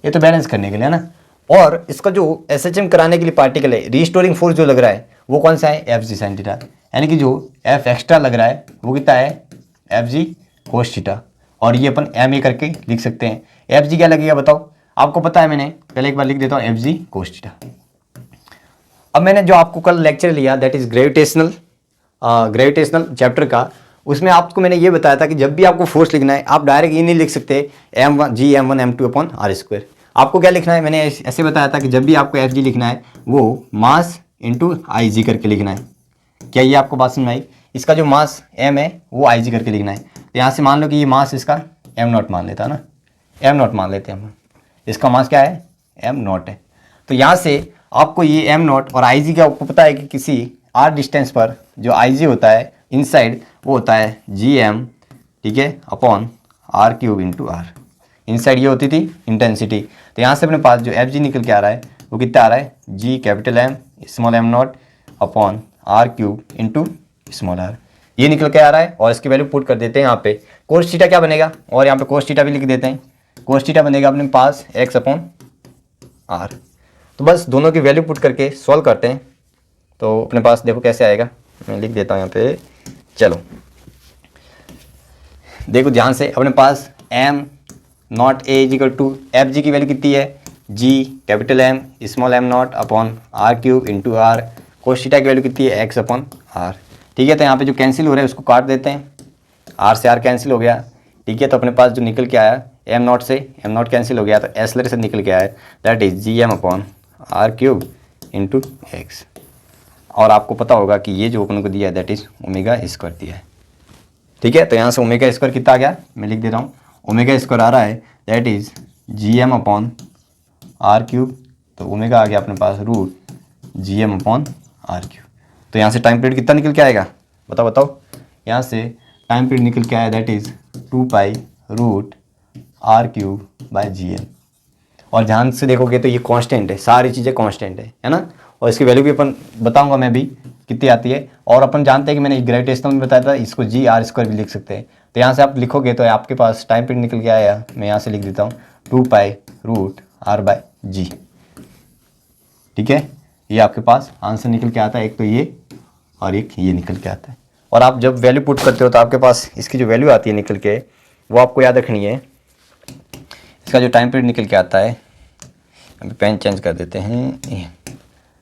[SPEAKER 1] ये तो बैलेंस करने के लिए, है ना। और इसका जो SHM कराने के लिए पार्टिकल है, रिस्टोरिंग फोर्स जो लग रहा है वो कौन सा है, एफ जी साइन थीटा, यानी कि जो एफ एक्स्ट्रा लग रहा है वो कितना है, एफ जी कोस थीटा, और ये अपन एम ए करके लिख सकते हैं। एफ जी क्या लगेगा बताओ, आपको पता है, मैंने पहले एक बार लिख देता हूँ एफ जी कोस थीटा। अब मैंने जो आपको कल लेक्चर लिया दैट इज ग्रेविटेशनल चैप्टर का, उसमें आपको मैंने ये बताया था कि जब भी आपको फोर्स लिखना है आप डायरेक्ट ये नहीं लिख सकते M1 ji M1 M2 upon are square. आपको क्या लिखना है, मैंने ऐसे बताया था कि जब भी आपको एफ जी लिखना है वो मास इंटू आई जी करके लिखना है। क्या ये आपको बात समझ में आई, इसका जो मास m है वो आई जी करके लिखना है। तो यहाँ से मान लो कि ये मास इसका m0 मान लेता है ना, m0 मान लेते हैं हम, इसका मास क्या है m0 है। तो यहाँ से आपको ये m0 और आई जी का आपको पता है कि किसी r डिस्टेंस पर जो आई जी होता है इनसाइड वो होता है gm, ठीक है, upon r cube into r. Inside ये होती थी इंटेंसिटी। तो यहाँ से अपने पास जो एफ जी निकल के आ रहा है वो कितना आ रहा है, g capital M small m0 upon r cube into small r, ये निकल के आ रहा है। और इसकी वैल्यू पुट कर देते हैं यहाँ पे, कोस थीटा क्या बनेगा, और यहाँ पे कोस थीटा भी लिख देते हैं, कोस थीटा बनेगा अपने पास x अपॉन r। तो बस दोनों की वैल्यू पुट करके सॉल्व करते हैं, तो अपने पास देखो कैसे आएगा, मैं लिख देता हूँ यहाँ पे, चलो देखो ध्यान से, अपने पास m not a is equal to f g की वैल्यू कितनी है, g capital M small m0 upon r cube into r, cos theta की वैल्यू कितनी है x अपॉन r, ठीक है। तो यहाँ पे जो कैंसिल हो रहा है उसको काट देते हैं, r से r कैंसिल हो गया, ठीक है। तो अपने पास जो निकल के आया m0 से m0 कैंसिल हो गया, तो एसलर से निकल के आया that is gm upon r cube into x. और आपको पता होगा कि ये जो अपन को दिया है दैट इज ओमेगा स्क्वायर दिया है, ठीक है। तो यहाँ से ओमेगा स्क्वायर कितना आ गया, मैं लिख देता हूँ, ओमेगा स्क्वायर आ रहा है that is gm upon r cube, तो ओमेगा आ गया अपने पास root gm upon r cube. तो यहाँ से टाइम पीरियड कितना निकल के आएगा बताओ बताओ, यहाँ से टाइम पीरियड निकल के आया that is 2 pi root r cube by gm। और ध्यान से देखोगे तो ये कांस्टेंट है, सारी चीज़ें कांस्टेंट है ना। और इसकी वैल्यू भी अपन बताऊंगा मैं भी कितनी आती है। और अपन जानते हैं कि मैंने ग्रेविटेशनल में बताया था, इसको जी आर स्क्वायर भी लिख सकते हैं। तो यहाँ से आप लिखोगे तो आपके पास टाइम पीरियड निकल के आया, मैं यहाँ से लिख देता हूँ 2 पाई रूट r बाय जी, ठीक है। ये आपके पास आंसर निकल के आता है, एक तो ये और एक ये निकल के आता है। और आप जब वैल्यू पुट करते हो तो आपके पास इसकी जो वैल्यू आती है निकल के, वो आपको याद रखनी है। इसका जो टाइम पीरियड निकल के आता है, अभी पेन चेंज कर देते हैं,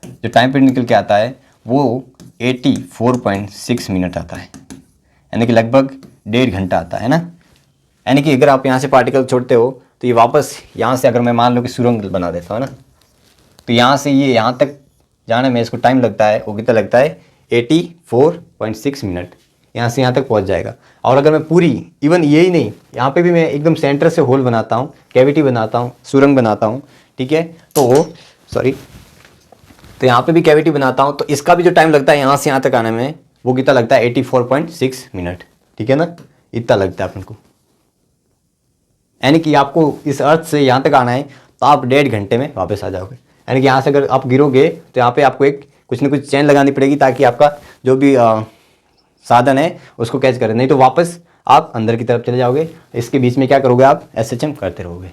[SPEAKER 1] जो टाइम पीरियड निकल के आता है वो 84.6 मिनट आता है, यानी कि लगभग 1.5 घंटा आता है ना। यानी कि अगर आप यहाँ से पार्टिकल छोड़ते हो तो ये वापस यहाँ से, अगर मैं मान लो कि सुरंग बना देता हूँ ना, तो यहाँ से ये यहाँ तक जाने में इसको टाइम लगता है, वो कितना लगता है 84.6 मिनट, यहाँ से यहाँ तक पहुँच जाएगा। और अगर मैं पूरी, इवन यही नहीं, यहाँ पे भी मैं एकदम सेंटर से होल बनाता हूँ, कैविटी बनाता हूँ, सुरंग बनाता हूँ, ठीक है, तो सॉरी, तो यहाँ पे भी कैविटी बनाता हूँ, तो इसका भी जो टाइम लगता है यहाँ से यहाँ तक आने में, वो कितना लगता है 84.6 मिनट, ठीक है ना, इतना लगता है अपन को। यानी कि आपको इस अर्थ से यहाँ तक आना है तो आप 1.5 घंटे में वापस आ जाओगे। यानी कि यहाँ से अगर आप गिरोगे तो यहाँ पे आपको एक कुछ ना कुछ चैन लगानी पड़ेगी ताकि आपका जो भी साधन है उसको कैच करे, नहीं तो वापस आप अंदर की तरफ चले जाओगे। इसके बीच में क्या करोगे, आप SHM करते रहोगे।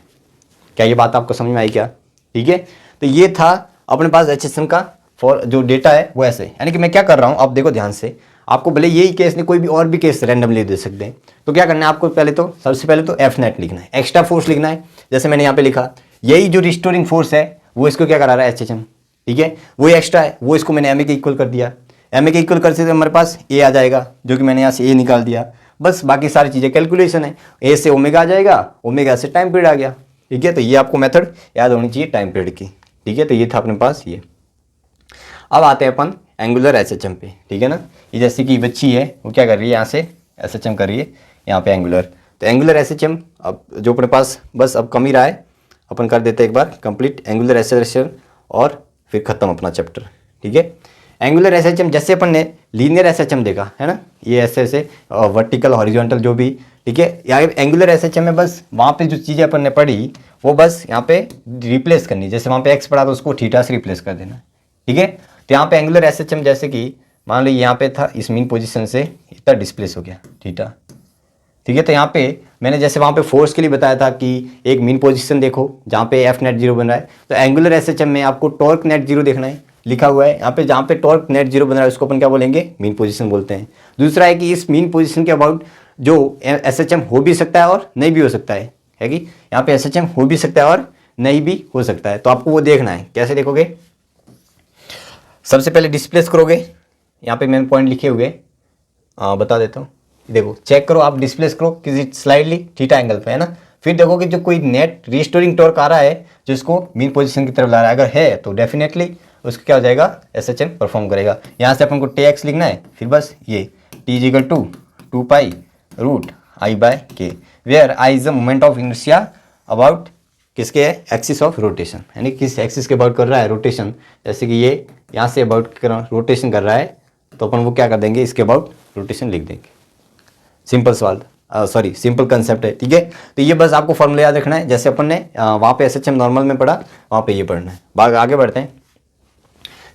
[SPEAKER 1] क्या ये बात आपको समझ में आई क्या? ठीक है, तो ये था अपने पास HSM का फॉर जो डेटा है वो ऐसे। यानी कि मैं क्या कर रहा हूँ, आप देखो ध्यान से, आपको भले यही केस नहीं, कोई भी और भी केस रैंडमली दे सकते हैं। तो क्या करना है आपको, पहले तो सबसे पहले तो FNet लिखना है, एक्स्ट्रा फोर्स लिखना है। जैसे मैंने यहाँ पे लिखा, यही जो रिस्टोरिंग फोर्स है वो इसको क्या करा रहा है, HHM, ठीक है, वही एक्स्ट्रा है, वो इसको मैंने MA के इक्वल कर दिया। MA के इक्वल करते तो हमारे पास A आ जाएगा, जो कि मैंने यहाँ से A निकाल दिया। बस बाकी सारी चीज़ें कैलकुलेशन है, A से ओमेगा आ जाएगा, ओमेगा से टाइम पीरियड आ गया, ठीक है। तो ये आपको मेथड याद होनी चाहिए टाइम पीरियड की, ठीक है। तो ये था अपने पास ये। अब आते हैं अपन एंगुलर SHM पे, ठीक है ना। ये जैसे कि बच्ची है, वो क्या कर रही है, यहाँ से SHM कर रही है, यहाँ पे एंगुलर। तो एंगुलर SHM अब जो अपने पास बस अब कम ही रहा है, अपन कर देते हैं एक बार कंप्लीट एंगुलर SHM और फिर खत्म अपना चैप्टर, ठीक है। एंगुलर SHM जैसे अपन ने लीनियर SHM देखा है ना, ये ऐसे वर्टिकल हॉरिजॉन्टल जो भी, ठीक है। यहाँ एंगुलर SHM में बस वहाँ पे जो चीज़ें अपन ने पढ़ी वो बस यहाँ पे रिप्लेस करनी, जैसे वहाँ पे एक्स पढ़ा तो उसको थीटा से रिप्लेस कर देना, ठीक है। तो यहाँ पे एंगुलर SHM जैसे कि मान लो यहाँ पे था, इस मीन पोजीशन से इतना डिस्प्लेस हो गया थीटा, ठीक है। तो यहाँ पे मैंने जैसे वहाँ पे फोर्स के लिए बताया था कि एक मीन पोजीशन देखो जहाँ पे FNet 0 बन रहा है, तो एंगुलर SHM में आपको टॉर्क नेट 0 देखना है, लिखा हुआ है यहाँ पे, जहाँ पे टॉर्क नेट 0 बन रहा है उसको अपन क्या बोलेंगे, मीन पोजीशन बोलते हैं। दूसरा है कि इस मीन पोजीशन के अबाउट जो SHM हो भी सकता है और नहीं भी हो सकता है कि यहाँ पे SHM हो भी सकता है और नहीं भी हो सकता है। तो आपको वो देखना है, कैसे देखोगे, सबसे पहले डिस्प्लेस करोगे, यहाँ पे मैंने पॉइंट लिखे हुए बता देता हूँ, देखो चेक करो, आप डिस्प्लेस करो किसी स्लाइडली थीटा एंगल पे, है ना। फिर देखोगे जो कोई नेट रिस्टोरिंग टॉर्क आ रहा है जिसको मीन पोजीशन की तरफ ला रहा है, अगर है तो डेफिनेटली उसको क्या हो जाएगा, SHM परफॉर्म करेगा। यहाँ से अपन को TX लिखना है, फिर बस ये T = 2 पाई रूट I/K, where I is the moment of inertia about किसके है, एक्सिस ऑफ रोटेशन, यानी किस एक्सिस के अबाउट कर रहा है रोटेशन। जैसे कि ये यहाँ से अबाउट रोटेशन कर रहा है, तो अपन वो क्या कर देंगे, इसके अबाउट रोटेशन लिख देंगे। सिंपल सवाल, सॉरी सिंपल कंसेप्ट है, ठीक है। तो ये बस आपको फॉर्मूला याद रखना है, जैसे अपन ने वहाँ पे SHM नॉर्मल में पढ़ा, वहाँ पे ये पढ़ना है। आगे बढ़ते हैं,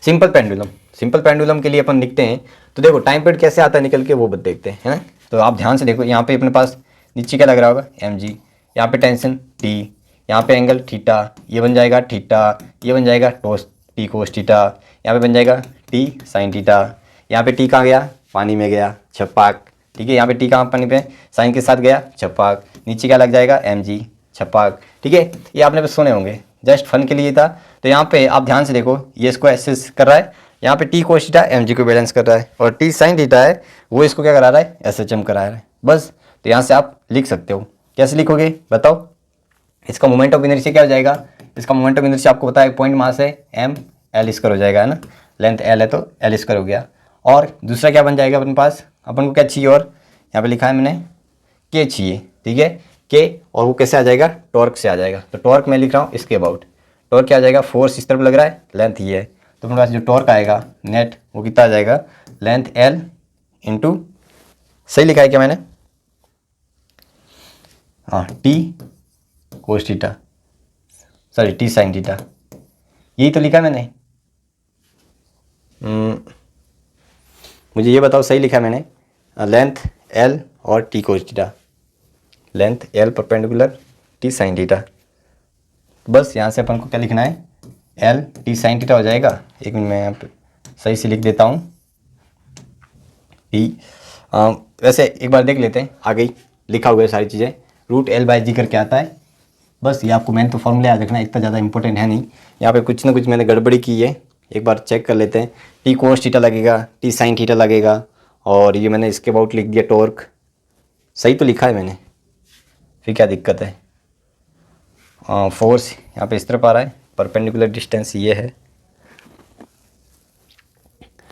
[SPEAKER 1] सिंपल पेंडुलम। सिंपल पेंडुलम के लिए अपन लिखते हैं, तो देखो टाइम पीरियड कैसे आता है निकल के, वो देखते हैं, है ना। तो आप ध्यान से देखो, यहाँ पे अपने पास नीचे क्या लग रहा होगा, mg, यहाँ पे टेंशन T, यहाँ पे एंगल थीटा, ये बन जाएगा थीटा, ये बन जाएगा T cos थीटा, यहाँ पे बन जाएगा T sin थीटा, यहाँ पे T कहाँ गया, पानी में गया, छपाक, ठीक है। यहाँ पे T कहाँ पानी पे, साइन के साथ गया, छपाक, नीचे क्या लग जाएगा, mg, छपाक, ठीक है। ये आपने बस सुने होंगे, जस्ट फन के लिए था। तो यहाँ पे आप ध्यान से देखो, ये इसको ऐसे कर रहा है, यहाँ पे T cos थीटा mg को बैलेंस कर रहा है, और T sin थीटा है वो इसको क्या करा रहा है, SHM करा रहा है, बस। तो यहाँ से आप लिख सकते हो, कैसे लिखोगे बताओ। इसका मोमेंट ऑफ इनर्शिया क्या हो जाएगा, इसका मोमेंट ऑफ इनर्शिया आपको पता है, पॉइंट मास है m, L² हो जाएगा, है ना, लेंथ L है तो L² हो गया। और दूसरा क्या बन जाएगा अपने पास, अपन को क्या चाहिए, और यहाँ पे लिखा है मैंने K चाहिए, ठीक है, K, और वो कैसे आ जाएगा, टॉर्क से आ जाएगा। तो टॉर्क मैं लिख रहा हूँ इसके अबाउट, टॉर्क क्या आ जाएगा, फोर्स इस तरफ लग रहा है, लेंथ ये है, तो अपने पास जो टॉर्क आएगा नेट वो कितना आ जाएगा, लेंथ L इंटू, सही लिखा है क्या मैंने, हाँ, T cos theta, sorry T sin theta, यही तो लिखा है मैंने। मुझे ये बताओ सही लिखा है मैंने, लेंथ L और T cos theta, length L perpendicular T sin theta. बस यहाँ से अपन को क्या लिखना है, L T sin थीटा हो जाएगा। एक मिनट मैं यहाँ पे सही से लिख देता हूँ T, वैसे एक बार देख लेते हैं, आ गई लिखा हुआ है सारी चीज़ें, √L/G करके आता है। बस ये आपको मैंने तो फॉर्मूला याद रखना है, इतना ज़्यादा इंपॉर्टेंट है नहीं। यहाँ पे कुछ ना कुछ मैंने गड़बड़ी की है, एक बार चेक कर लेते हैं। T cos थीटा लगेगा, T sin थीटा लगेगा, और ये मैंने इसके अबाउट लिख दिया टॉर्क, सही तो लिखा है मैंने, फिर क्या दिक्कत है, फोर्स यहाँ पे इस तरफ आ रहा है, परपेंडिकुलर डिस्टेंस ये है,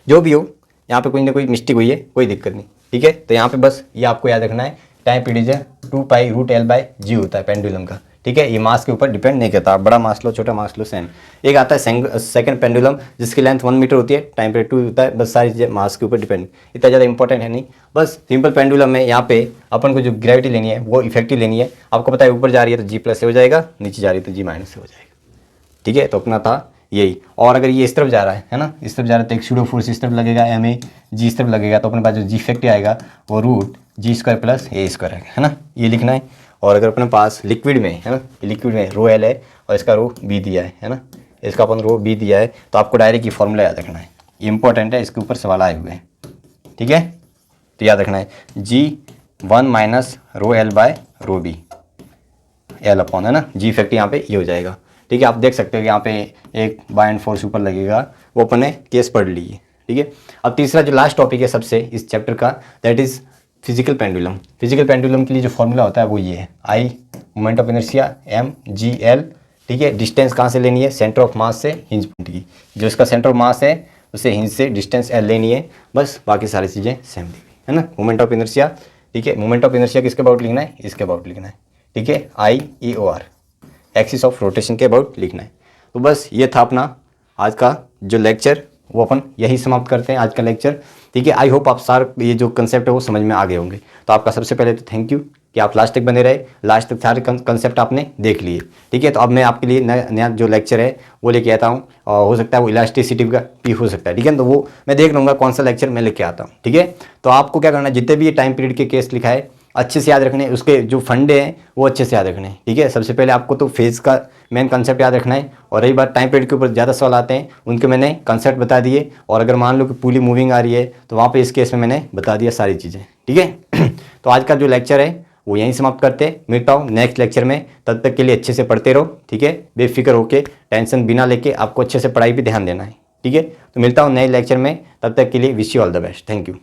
[SPEAKER 1] जो भी हो यहाँ पे कोई ना कोई मिस्टेक हुई है, कोई दिक्कत नहीं, ठीक है। तो यहाँ पे बस ये आपको याद रखना है, टाइम पीरियड है 2π√L/g होता है पेंडुलम का, ठीक है। ये मास के ऊपर डिपेंड नहीं करता, आप बड़ा मास लो छोटा मास लो सेम। एक आता है सेकंड पेंडुलम जिसकी लेंथ 1 मीटर होती है, टाइम पीरियड 2 होता है, बस सारी चीज़ें मास के ऊपर डिपेंड, इतना ज़्यादा इंपॉर्टेंट है नहीं। बस सिंपल पेंडुलम में यहाँ पे अपन को जो ग्रेविटी लेनी है वो इफेक्टिव लेनी है। आपको पता है ऊपर जा रही है तो G+ से हो जाएगा, नीचे जा रही है तो G- से हो जाएगा, ठीक है। तो अपना था यही। और अगर ये इस तरफ जा रहा है ना, इस तरफ जा रहा है तो एक सूडो फोर्स इस तरफ लगेगा, MA इस तरफ लगेगा, तो अपने पास जो G इफेक्ट आएगा वो √G² + A² आएगा, है ना, ये लिखना है। और अगर अपने पास लिक्विड में है ना, लिक्विड में ρL है और इसका ρB दिया है ना, इसका अपन ρB दिया है, तो आपको डायरेक्ट ये फॉर्मूला याद रखना है, ये इंपॉर्टेंट है, इसके ऊपर सवाल आए हुए हैं, ठीक है। तो याद रखना है G1 - ρL/ρB, L अपॉन, है ना, G इफेक्ट यहाँ पे ये हो जाएगा, ठीक है। आप देख सकते हो कि यहाँ पे एक बायन फोर्स ऊपर लगेगा, वो अपन ने केस पढ़ ली है, ठीक है। अब तीसरा जो लास्ट टॉपिक है सबसे इस चैप्टर का, that is physical pendulum. Physical pendulum के लिए जो फॉर्मूला होता है वो ये है, I moment of inertia mgl, ठीक है। डिस्टेंस कहाँ से लेनी है, सेंटर ऑफ मास से हिंज पॉइंट की, जो इसका सेंटर ऑफ मास है उसे हिंज से डिस्टेंस L लेनी है, बस बाकी सारी चीज़ें सेम दी हुई है ना। मोमेंट ऑफ इनर्शिया, ठीक है, मोमेंट ऑफ इनर्शिया किसके अबाउट लिखना है, इसके अबाउट लिखना है, ठीक है, IEOR, एक्सिस ऑफ रोटेशन के अबाउट लिखना है। तो बस ये था अपना आज का जो लेक्चर, वो अपन यही समाप्त करते हैं आज का लेक्चर, ठीक है। आई होप आप सारे ये जो कंसेप्ट है वो समझ में आ गए होंगे। तो आपका सबसे पहले तो थैंक यू कि आप लास्ट तक बने रहे, लास्ट तक सारे कंसेप्ट आपने देख लिए, ठीक है। तो अब मैं आपके लिए नया जो लेक्चर है वो लेके आता हूँ, और हो सकता है वो इलास्टिसिटी का भी हो सकता है, ठीक है। तो वो मैं देख लूँगा कौन सा लेक्चर मैं लेके आता हूँ, ठीक है। तो आपको क्या करना है, जितने भी ये टाइम पीरियड के केस लिखा है अच्छे से याद रखने, उसके जो फंडे हैं वो अच्छे से याद रखने, ठीक है। सबसे पहले आपको तो फेज का मेन कंसेप्ट याद रखना है, और रही बात टाइम पीरियड के ऊपर ज़्यादा सवाल आते हैं उनके मैंने कंसेप्ट बता दिए, और अगर मान लो कि पुली मूविंग आ रही है तो वहाँ पे इस केस में मैंने बता दिया सारी चीज़ें, ठीक है। तो आज का जो लेक्चर है वो यहीं समाप्त करते हैं, मिलता हूँ नेक्स्ट लेक्चर में, तब तक के लिए अच्छे से पढ़ते रहो, ठीक है, बेफिक्र होके, टेंशन बिना लेके, आपको अच्छे से पढ़ाई पर ध्यान देना है, ठीक है। तो मिलता हूँ नए लेक्चर में, तब तक के लिए wish you all the best, thank you.